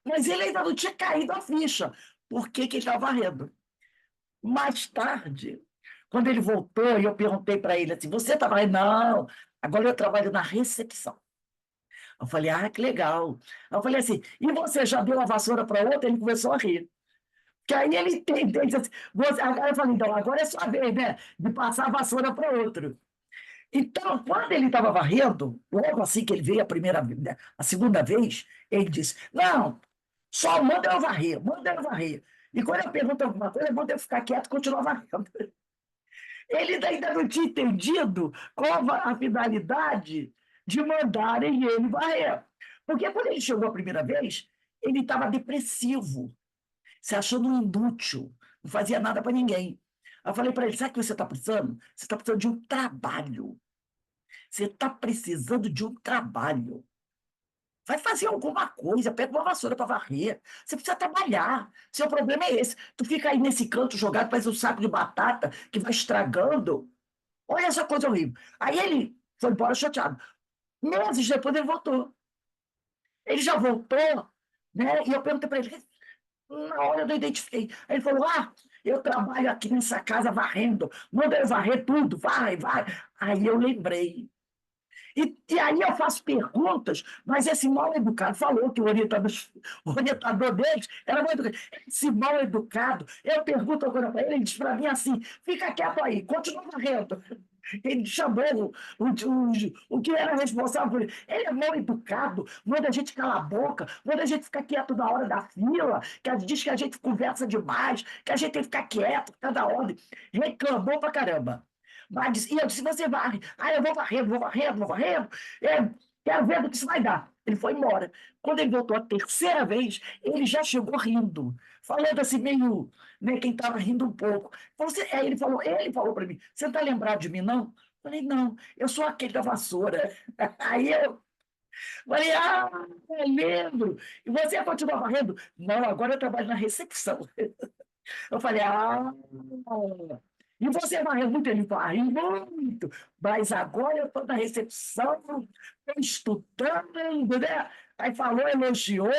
Mas ele ainda não tinha caído a ficha. Por que ele estava varrendo? Mais tarde, quando ele voltou, e eu perguntei para ele assim, você está varrendo? Não, agora eu trabalho na recepção. Eu falei, ah, que legal. Eu falei assim, e você já deu a vassoura para outra? Ele começou a rir. Que aí ele entendeu, ele disse assim, agora eu falei, então, agora é sua vez, né, de passar a vassoura para outro. Então, quando ele estava varrendo, logo assim que ele veio né, a segunda vez, ele disse, não, só manda eu varrer, manda eu varrer. E quando eu pergunto alguma coisa, manda eu ficar quieto e continuar varrendo. Ele ainda não tinha entendido qual a finalidade de mandarem ele varrer. Porque quando ele chegou a primeira vez, ele estava depressivo, se achando um inútil, não fazia nada para ninguém. Eu falei para ele, sabe o que você está precisando? Você está precisando de um trabalho. Você está precisando de um trabalho. Vai fazer alguma coisa, pega uma vassoura para varrer. Você precisa trabalhar. Seu problema é esse. Tu fica aí nesse canto jogado, parece um saco de batata que vai estragando. Olha essa coisa horrível. Aí ele foi embora chateado. Meses depois ele voltou. Ele já voltou, né? E eu perguntei para ele, na hora eu não identifiquei. Aí ele falou, eu trabalho aqui nessa casa varrendo. Manda eu varrer tudo, vai, vai. Aí eu lembrei. E aí eu faço perguntas, mas esse mal educado falou que o orientador deles era mal educado. Esse mal educado, eu pergunto agora para ele, ele diz para mim assim, fica quieto aí, continua varrendo. Ele chamou o que era responsável por ele. Ele é mal educado, manda a gente calar a boca, manda a gente ficar quieto na hora da fila, diz que a gente conversa demais, que a gente tem que ficar quieto, cada ordem. Reclamou pra caramba. Mas, e eu disse, você varre. Eu vou varrendo, vou varrendo, vou varrendo. Quero ver do que isso vai dar. Ele foi embora. Quando ele voltou a terceira vez, ele já chegou rindo, falando assim, meio, né, quem estava rindo um pouco. Aí ele falou para mim, você não está lembrado de mim, não? Eu falei, não, eu sou aquele da vassoura. Aí eu falei, eu lembro. E você continua varrendo? Não, agora eu trabalho na recepção. Eu falei, e você varreu muito? Ele varreu muito, mas agora eu estou na recepção, estou estudando, né? Aí falou, elogiou,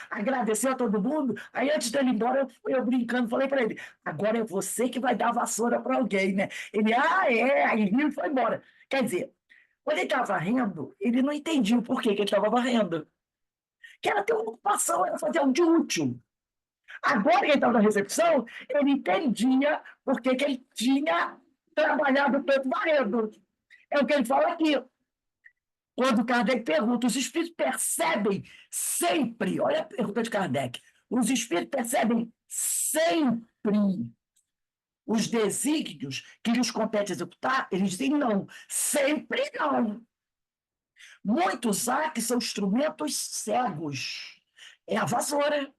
agradeceu a todo mundo. Aí antes dele ir embora, eu brincando, falei para ele, agora é você que vai dar a vassoura para alguém, né? Ele, é, aí riu e foi embora. Quer dizer, quando ele estava varrendo, ele não entendia o porquê que ele estava varrendo. Que era ter uma ocupação, era fazer algo de útil. Agora que ele estava na recepção, ele entendia por que ele tinha trabalhado tanto varrendo. É o que ele fala aqui. Quando Kardec pergunta, os espíritos percebem sempre, olha a pergunta de Kardec, os espíritos percebem sempre os desígnios que lhes compete executar? Eles dizem não, sempre não. Muitos há que são instrumentos cegos. É a vassoura.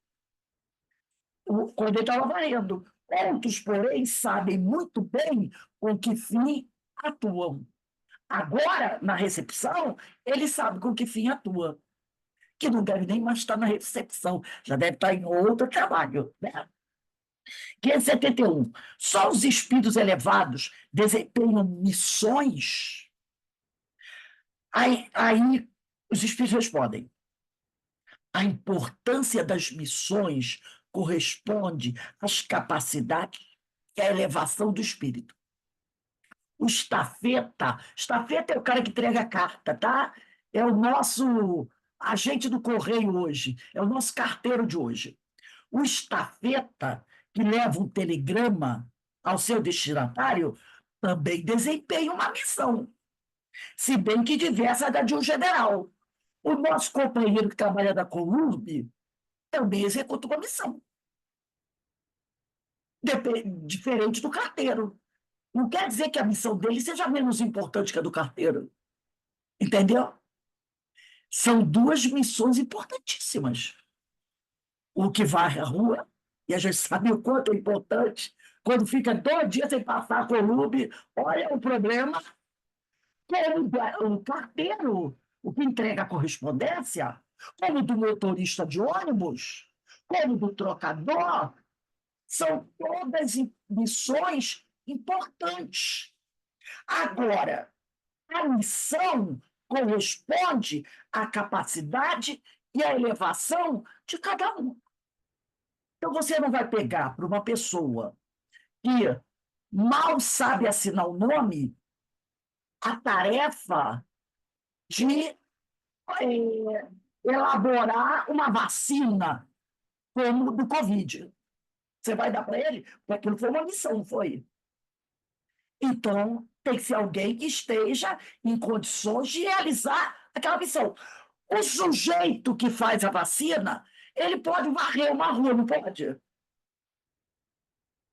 Quando ele estava varrendo. Outros, porém, sabem muito bem com que fim atuam. Agora, na recepção, ele sabe com que fim atua. Que não deve nem mais estar na recepção, já deve estar em outro trabalho. Né? 571. Só os espíritos elevados desempenham missões. Aí os espíritos respondem. A importância das missões corresponde às capacidades e à elevação do espírito. O estafeta é o cara que entrega a carta, tá? É o nosso agente do correio hoje, é o nosso carteiro de hoje. O estafeta, que leva um telegrama ao seu destinatário, também desempenha uma missão, se bem que diversa da de um general. O nosso companheiro que trabalha na Columbe também executa uma missão. Diferente do carteiro. Não quer dizer que a missão dele seja menos importante que a do carteiro. Entendeu? São duas missões importantíssimas. O que varre a rua, e a gente sabe o quanto é importante, quando fica 2 dias sem passar a Columbe, olha o problema. Como o carteiro, o que entrega a correspondência, como do motorista de ônibus, como do trocador, são todas missões importantes. Agora, A missão corresponde à capacidade e à elevação de cada um. Então, você não vai pegar para uma pessoa que mal sabe assinar o nome a tarefa de elaborar uma vacina como do Covid. Você vai dar para ele? Porque aquilo foi uma missão, não foi? Então, tem que ser alguém que esteja em condições de realizar aquela missão. O sujeito que faz a vacina, ele pode varrer uma rua, não pode?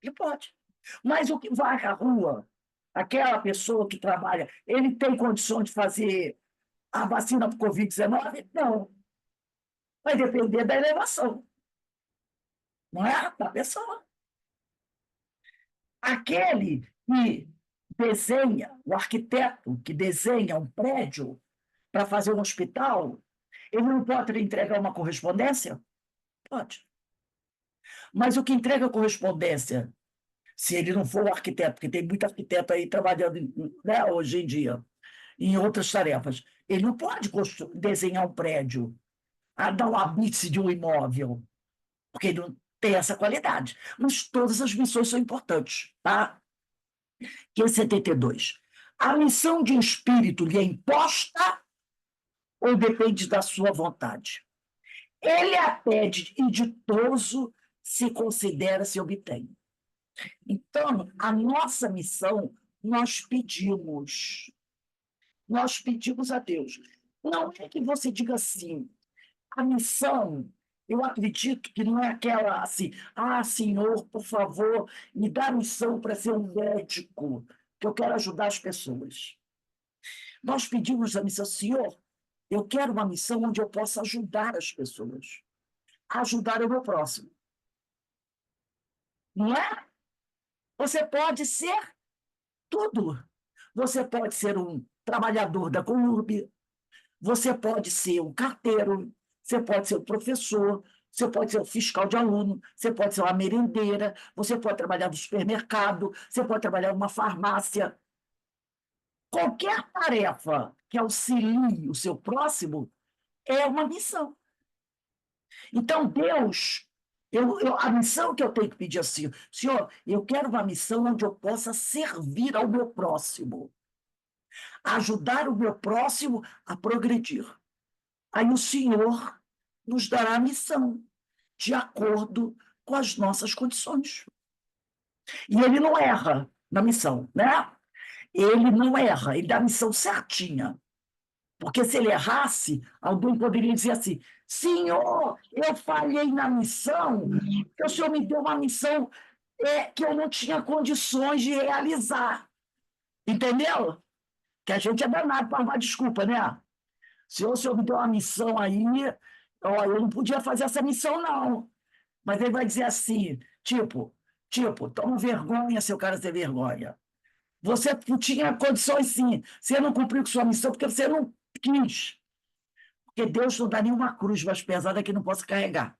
Ele pode. Mas o que varre a rua, aquela pessoa que trabalha, ele tem condições de fazer a vacina para o Covid-19? Não. Vai depender da elevação. Não é? Da pessoa. Aquele que desenha, o arquiteto que desenha um prédio para fazer um hospital, ele não pode entregar uma correspondência? Pode. Mas o que entrega a correspondência, se ele não for o arquiteto, porque tem muito arquiteto aí trabalhando, né, hoje em dia, em outras tarefas, ele não pode desenhar um prédio, dar um habite de um imóvel, porque ele não tem essa qualidade. Mas todas as missões são importantes, tá? Que é 72. A missão de um espírito lhe é imposta ou depende da sua vontade? Ele a pede e ditoso se considera, se obtém. Então, a nossa missão, nós pedimos. Nós pedimos a Deus. Não é que você diga assim, a missão, eu acredito que não é aquela assim, Senhor, por favor, me dá a missão para ser um médico, que eu quero ajudar as pessoas. Nós pedimos a missão, Senhor, eu quero uma missão onde eu possa ajudar as pessoas, ajudar o meu próximo. Não é? Você pode ser tudo. Você pode ser um trabalhador da CONURB, você pode ser um carteiro, você pode ser um professor, você pode ser um fiscal de aluno, você pode ser uma merendeira, você pode trabalhar no supermercado, você pode trabalhar numa farmácia. Qualquer tarefa que auxilie o seu próximo é uma missão. Então, Deus, a missão que eu tenho que pedir assim, Senhor, eu quero uma missão onde eu possa servir ao meu próximo, ajudar o meu próximo a progredir. Aí o Senhor nos dará a missão, de acordo com as nossas condições. E ele não erra na missão, né? Ele não erra, ele dá a missão certinha. Porque se ele errasse, alguém poderia dizer assim, Senhor, eu falhei na missão, porque o Senhor me deu uma missão que eu não tinha condições de realizar. Entendeu? Que a gente é danado para arrumar desculpa, né? O senhor me deu uma missão aí, ó, eu não podia fazer essa missão, não. Mas ele vai dizer assim, tipo, toma vergonha, seu cara ter vergonha. Você tinha condições, sim. Você não cumpriu com sua missão porque você não quis. Porque Deus não dá nenhuma cruz mais pesada que não possa carregar.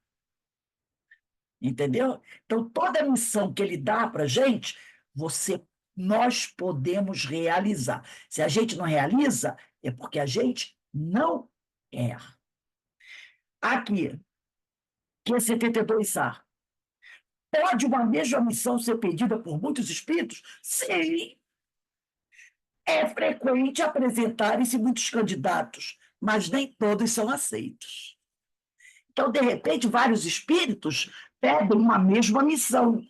Entendeu? Então, toda missão que ele dá para a gente, nós podemos realizar. Se a gente não realiza, é porque a gente não erra. Aqui, que é 72A. Pode uma mesma missão ser pedida por muitos espíritos? Sim. É frequente apresentarem-se muitos candidatos, mas nem todos são aceitos. Então, de repente, vários espíritos pedem uma mesma missão.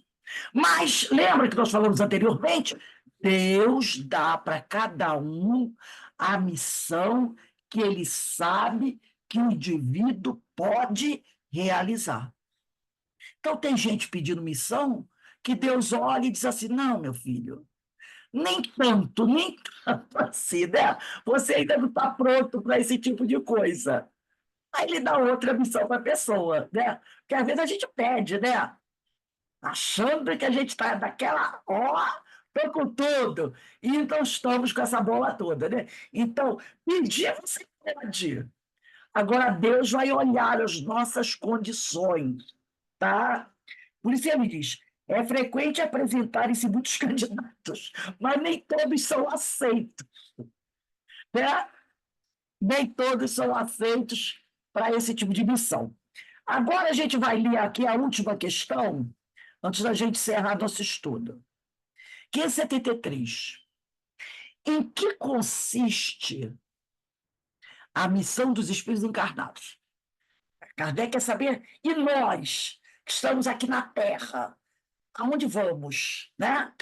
Mas, lembra que nós falamos anteriormente? Deus dá para cada um a missão que ele sabe que o indivíduo pode realizar. Então, tem gente pedindo missão que Deus olha e diz assim, não, meu filho, nem tanto assim, né? Você ainda não está pronto para esse tipo de coisa. Aí ele dá outra missão para a pessoa, né? Porque às vezes a gente pede, né? Achando que a gente está daquela, estou com tudo, e então estamos com essa bola toda, né? Então, pedir você pode. Agora, Deus vai olhar as nossas condições, tá? Por isso ele diz, é frequente apresentarem-se muitos candidatos, mas nem todos são aceitos. né? Nem todos são aceitos para esse tipo de missão. Agora a gente vai ler aqui a última questão, antes da gente encerrar nosso estudo. Que é 73. Em que consiste a missão dos espíritos encarnados? Kardec quer saber, e nós, que estamos aqui na Terra, aonde vamos, né?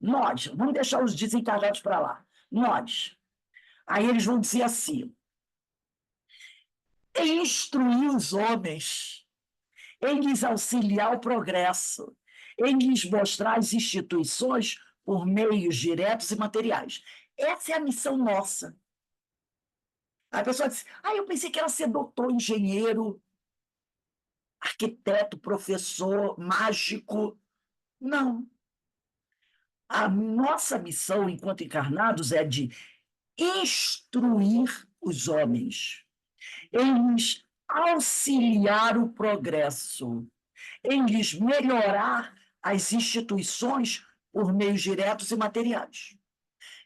Nós, vamos deixar os desencarnados para lá. Nós. Aí eles vão dizer assim: instruir os homens, em lhes auxiliar o progresso, em lhes mostrar as instituições por meios diretos e materiais. Essa é a missão nossa. A pessoa diz: eu pensei que era ser doutor, engenheiro, arquiteto, professor, mágico. Não. A nossa missão, enquanto encarnados, é de instruir os homens, em lhes auxiliar o progresso, em lhes melhorar as instituições por meios diretos e materiais.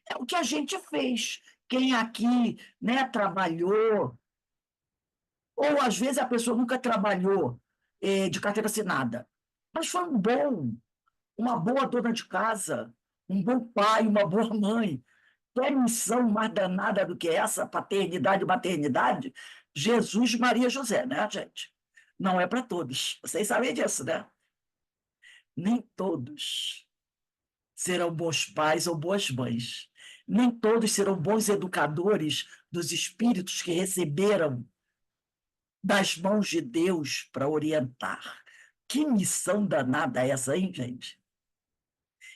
É o que a gente fez. Quem aqui, né, trabalhou, ou às vezes a pessoa nunca trabalhou de carteira assinada, mas foi uma boa dona de casa, um bom pai, uma boa mãe. Quer missão mais danada do que essa, paternidade e maternidade? Jesus, Maria, José, né, gente? Não é para todos. Vocês sabem disso, né? Nem todos serão bons pais ou boas mães. Nem todos serão bons educadores dos espíritos que receberam das mãos de Deus para orientar. Que missão danada é essa, hein, gente?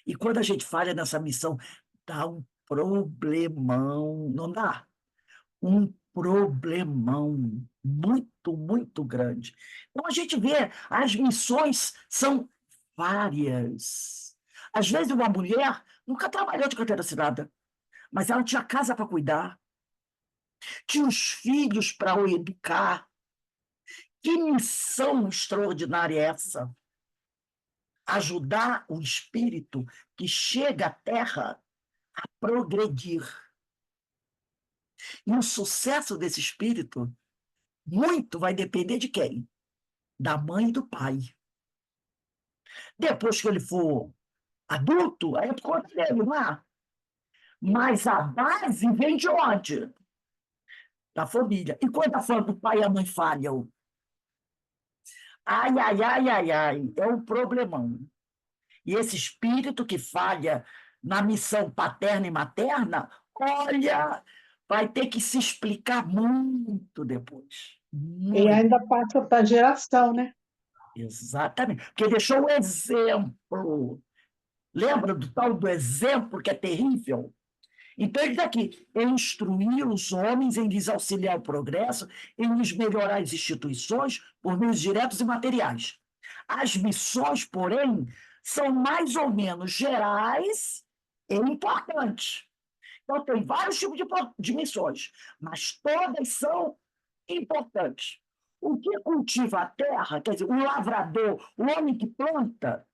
E quando a gente falha nessa missão, dá um problemão, não dá? Um problemão muito, muito grande. Então, a gente vê, as missões são várias. Às vezes, uma mulher nunca trabalhou de carteira assinada, mas ela tinha casa para cuidar, tinha os filhos para o educar. Que missão extraordinária é essa? Ajudar o espírito que chega à Terra a progredir. E o sucesso desse espírito, muito vai depender de quem? Da mãe e do pai. Depois que ele for adulto, aí é por conta dele, não é? Mas a base vem de onde? Da família. E quando o pai e a mãe falham? Ai, ai, ai, ai, ai, é um problemão. E esse espírito que falha na missão paterna e materna, olha, vai ter que se explicar muito depois. Muito. E ainda passa para a geração, né? Exatamente. Porque deixou o exemplo. Lembra do tal do exemplo que é terrível? Então, ele está aqui: instruir os homens em lhes auxiliar o progresso, em lhes melhorar as instituições por meios diretos e materiais. As missões, porém, são mais ou menos gerais e importantes. Então, tem vários tipos de missões, mas todas são importantes. O que cultiva a terra, quer dizer, o lavrador, o homem que planta,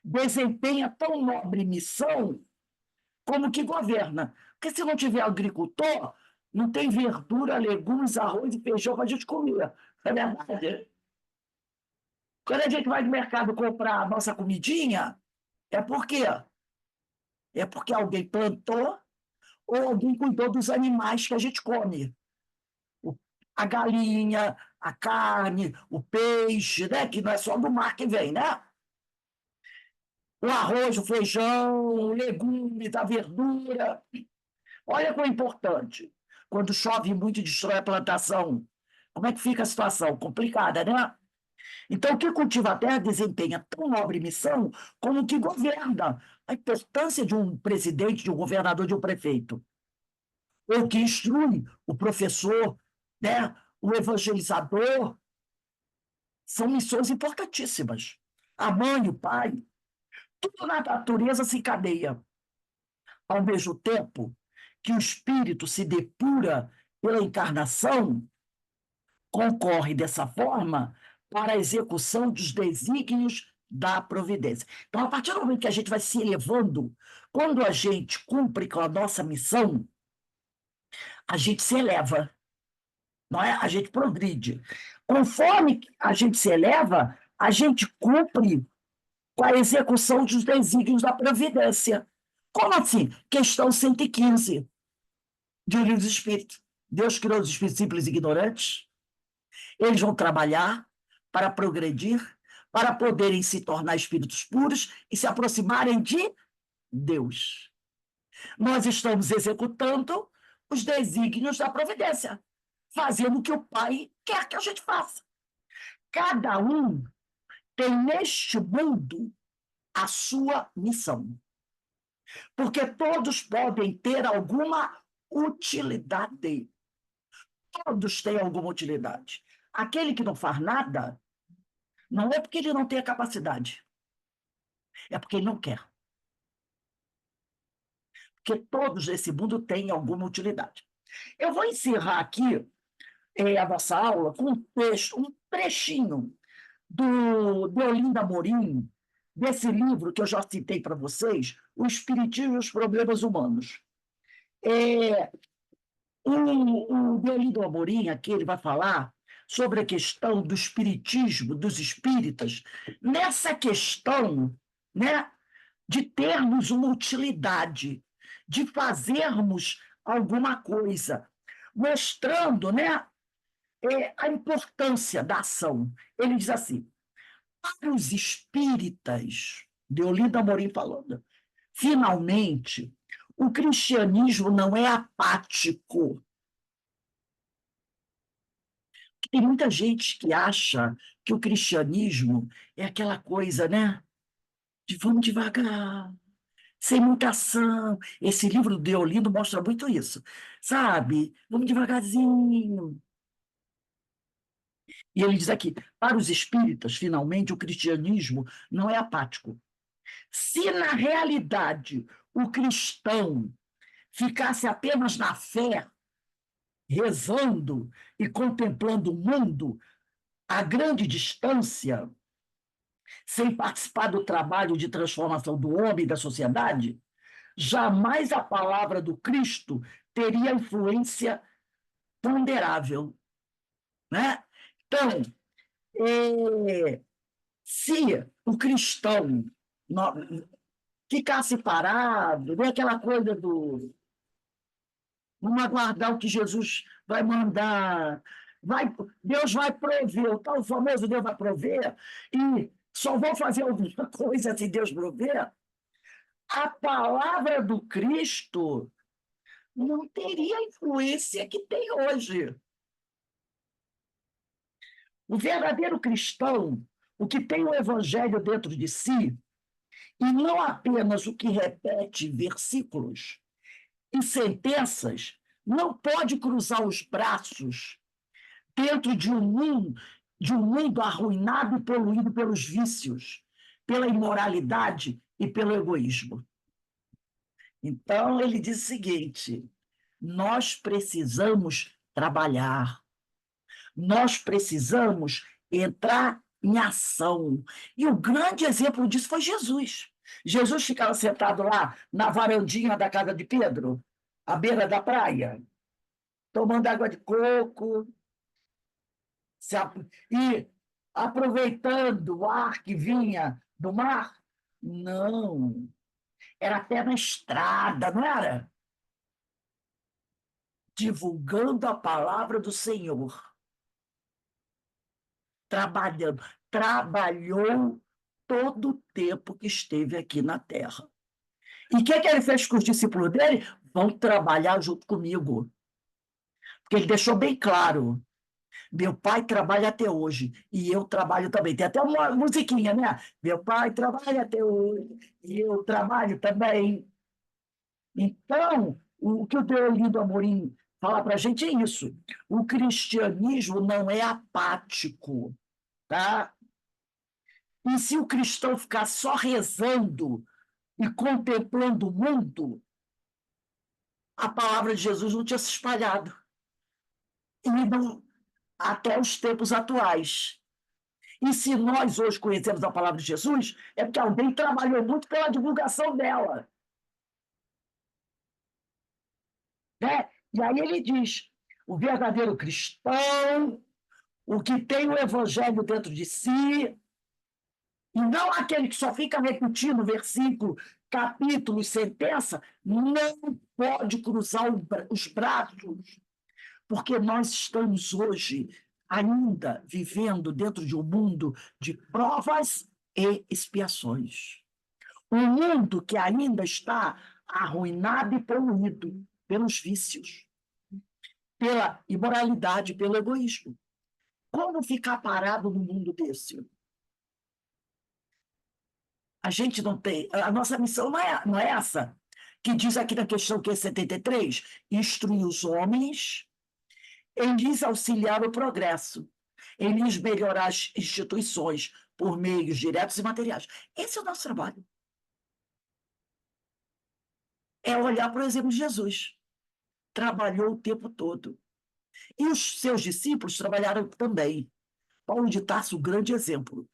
desempenha tão nobre missão como o que governa. Porque se não tiver agricultor, não tem verdura, legumes, arroz e feijão para a gente comer. Não é verdade? Quando a gente vai no mercado comprar a nossa comidinha, é por quê? É porque alguém plantou ou alguém cuidou dos animais que a gente come. A galinha, a carne, o peixe, né? Que não é só do mar que vem, né? O arroz, o feijão, o legume, a verdura. Olha como é importante. Quando chove muito e destrói a plantação, como é que fica a situação? Complicada, né? Então, o que cultiva a terra desempenha tão nobre missão como o que governa. A importância de um presidente, de um governador, de um prefeito. Ou que instrui o professor, né? O evangelizador. São missões importantíssimas. A mãe, o pai, tudo na natureza se encadeia. Ao mesmo tempo que o espírito se depura pela encarnação, concorre dessa forma para a execução dos desígnios da providência. Então, a partir do momento que a gente vai se elevando, quando a gente cumpre com a nossa missão, a gente se eleva, não é? A gente progride. Conforme a gente se eleva, a gente cumpre com a execução dos desígnios da providência. Como assim? Questão 115 de O Livro dos Espíritos. Deus criou os espíritos simples e ignorantes. Eles vão trabalhar para progredir, para poderem se tornar espíritos puros e se aproximarem de Deus. Nós estamos executando os desígnios da providência, fazendo o que o Pai quer que a gente faça. Cada um tem neste mundo a sua missão. Porque todos podem ter alguma utilidade. Todos têm alguma utilidade. Aquele que não faz nada, não é porque ele não tem a capacidade, é porque ele não quer. Porque todos nesse mundo têm alguma utilidade. Eu vou encerrar aqui a nossa aula com um trechinho do Deolinda Amorim, desse livro que eu já citei para vocês, O Espiritismo e os Problemas Humanos. O Deolinda Amorim, aqui, ele vai falar sobre a questão do espiritismo, dos espíritas, nessa questão, né, de termos uma utilidade, de fazermos alguma coisa, mostrando, né, a importância da ação. Ele diz assim: para os espíritas, Deolinda Amorim falando, finalmente, o cristianismo não é apático. Tem muita gente que acha que o cristianismo é aquela coisa, né? De vamos devagar, sem muita ação. Esse livro do Deolinda mostra muito isso, sabe? Vamos devagarzinho. E ele diz aqui, para os espíritas, finalmente, o cristianismo não é apático. Se, na realidade, o cristão ficasse apenas na fé, rezando e contemplando o mundo a grande distância, sem participar do trabalho de transformação do homem e da sociedade, jamais a palavra do Cristo teria influência ponderável, né? Então, se o cristão ficasse parado, né, aquela coisa do vamos aguardar o que Jesus vai mandar, Deus vai prover, o tal famoso Deus vai prover, e só vou fazer alguma coisa se Deus prover, a palavra do Cristo não teria a influência que tem hoje. O verdadeiro cristão, o que tem o evangelho dentro de si, e não apenas o que repete versículos e sentenças, não pode cruzar os braços dentro de um mundo arruinado e poluído pelos vícios, pela imoralidade e pelo egoísmo. Então, ele diz o seguinte: nós precisamos trabalhar, nós precisamos entrar em ação. E o grande exemplo disso foi Jesus. Jesus ficava sentado lá na varandinha da casa de Pedro, à beira da praia, tomando água de coco, e aproveitando o ar que vinha do mar. Não, era até na estrada, não era? Divulgando a palavra do Senhor. Trabalhando. Trabalhou todo o tempo que esteve aqui na Terra. E o que ele fez com os discípulos dele? Vão trabalhar junto comigo. Porque ele deixou bem claro: meu pai trabalha até hoje, e eu trabalho também. Tem até uma musiquinha, né? Meu pai trabalha até hoje, e eu trabalho também. Então, o que o Deolinda Amorim fala para a gente é isso: o cristianismo não é apático, tá? E se o cristão ficar só rezando e contemplando o mundo, a palavra de Jesus não tinha se espalhado. E não, até os tempos atuais. E se nós hoje conhecemos a palavra de Jesus, é porque alguém trabalhou muito pela divulgação dela. Né? E aí ele diz, o verdadeiro cristão, o que tem o evangelho dentro de si, e não aquele que só fica repetindo versículo, capítulo e sentença, não pode cruzar os braços, porque nós estamos hoje ainda vivendo dentro de um mundo de provas e expiações. Um mundo que ainda está arruinado e poluído pelos vícios, pela imoralidade, pelo egoísmo. Como ficar parado num mundo desse? A gente não tem... A nossa missão não é essa, que diz aqui na questão 73, instruir os homens em lhes auxiliar o progresso, em lhes melhorar as instituições por meios diretos e materiais. Esse é o nosso trabalho. É olhar, por exemplo, Jesus. Trabalhou o tempo todo. E os seus discípulos trabalharam também. Paulo de Tarso, um grande exemplo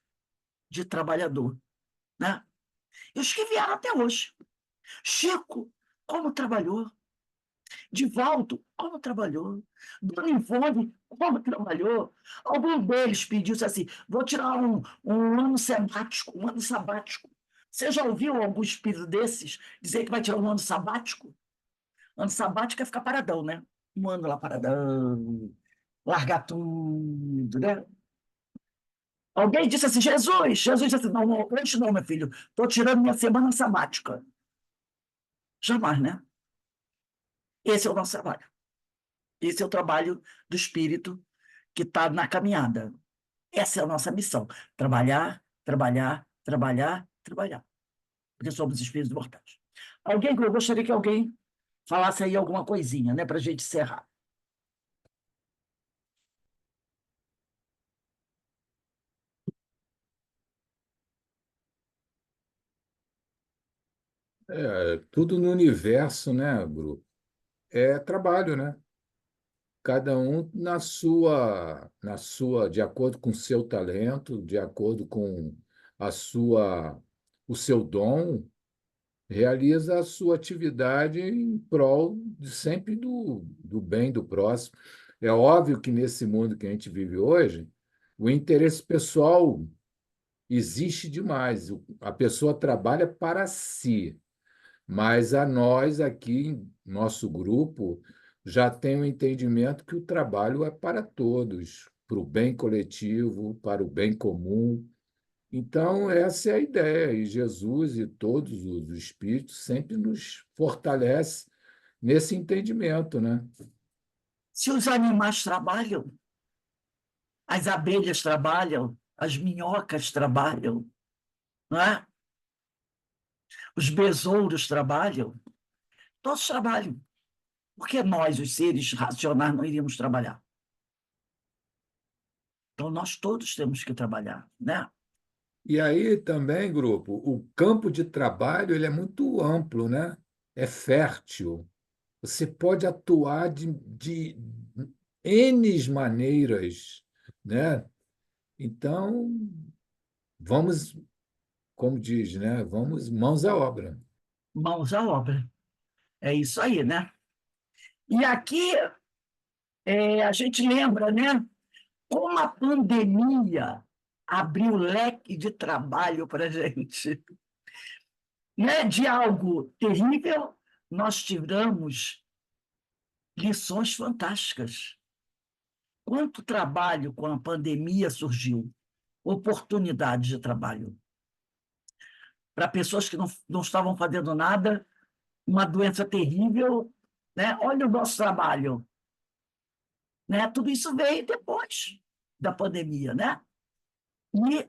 de trabalhador, né? E os que vieram até hoje. Chico, como trabalhou. Divaldo, como trabalhou. Dona Ivone, como trabalhou. Algum deles pediu assim, vou tirar um ano sabático, um ano sabático. Você já ouviu algum espírito desses dizer que vai tirar um ano sabático? Ano sabático é ficar paradão, né? Um ano lá paradão, largar tudo, né? Alguém disse assim, Jesus disse assim, não, hoje não, meu filho, estou tirando minha semana sabática. Jamais, né? Esse é o nosso trabalho. Esse é o trabalho do espírito que está na caminhada. Essa é a nossa missão. Trabalhar, trabalhar, trabalhar, trabalhar. Porque somos espíritos mortais. Eu gostaria que alguém falasse aí alguma coisinha, né, para a gente encerrar. Tudo no universo, né, Bru? É trabalho, né? Cada um de acordo com o seu talento, de acordo com o seu dom, realiza a sua atividade em prol sempre do bem do próximo. É óbvio que nesse mundo que a gente vive hoje, o interesse pessoal existe demais. A pessoa trabalha para si, mas a nós aqui, nosso grupo, já tem o entendimento que o trabalho é para todos, para o bem coletivo, para o bem comum. Então, essa é a ideia, e Jesus e todos os espíritos sempre nos fortalecem nesse entendimento, né? Se os animais trabalham, as abelhas trabalham, as minhocas trabalham, não é? Os besouros trabalham, todos trabalham. Por que nós, os seres racionais, não iríamos trabalhar? Então, nós todos temos que trabalhar, né? E aí também, grupo, o campo de trabalho ele é muito amplo, né? É fértil. Você pode atuar de N maneiras, né? Então, vamos, como diz, né? Vamos mãos à obra. Mãos à obra. É isso aí, né? E aqui a gente lembra, né? Como a pandemia abriu leque de trabalho para a gente. Né? De algo terrível, nós tiramos lições fantásticas. Quanto trabalho com a pandemia surgiu? Oportunidades de trabalho. Para pessoas que não estavam fazendo nada, uma doença terrível, né? Olha o nosso trabalho. Né? Tudo isso veio depois da pandemia, né? E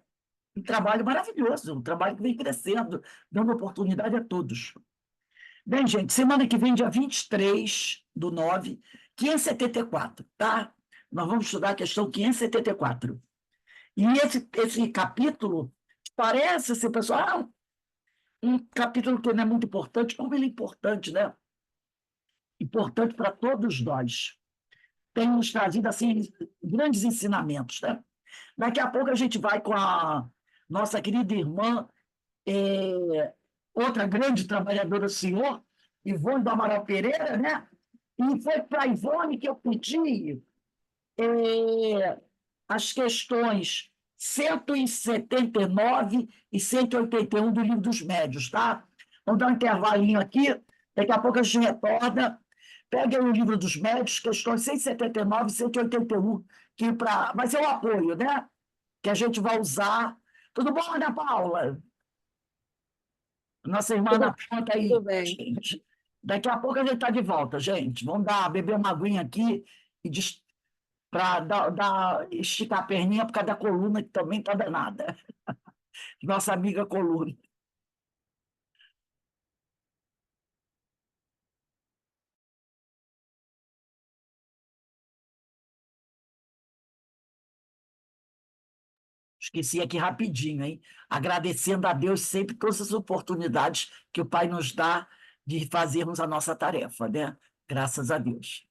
um trabalho maravilhoso, um trabalho que vem crescendo, dando oportunidade a todos. Bem, gente, semana que vem, dia 23/9, 574, tá? Nós vamos estudar a questão 574. E esse capítulo parece ser, pessoal, um capítulo que não é muito importante, como ele é importante, né? Importante para todos nós. Tem nos trazido, assim, grandes ensinamentos, né? Daqui a pouco a gente vai com a nossa querida irmã, outra grande trabalhadora do Senhor, Ivone do Amaral Pereira, né? E foi para a Ivone que eu pedi as questões 179 e 181 do Livro dos Médiuns, tá? Vamos dar um intervalinho aqui, daqui a pouco a gente retorna. Pega aí o Livro dos Médiuns, questões 179 e 181, que vai ser o apoio, né? Que a gente vai usar. Tudo bom, Ana Paula? Nossa irmã Ana Paula está aí. Tudo bem. Gente. Daqui a pouco a gente está de volta, gente. Vamos beber uma aguinha aqui para esticar a perninha por causa da coluna, que também está danada. Nossa amiga coluna. Esqueci aqui rapidinho, hein? Agradecendo a Deus sempre todas as oportunidades que o Pai nos dá de fazermos a nossa tarefa, né? Graças a Deus.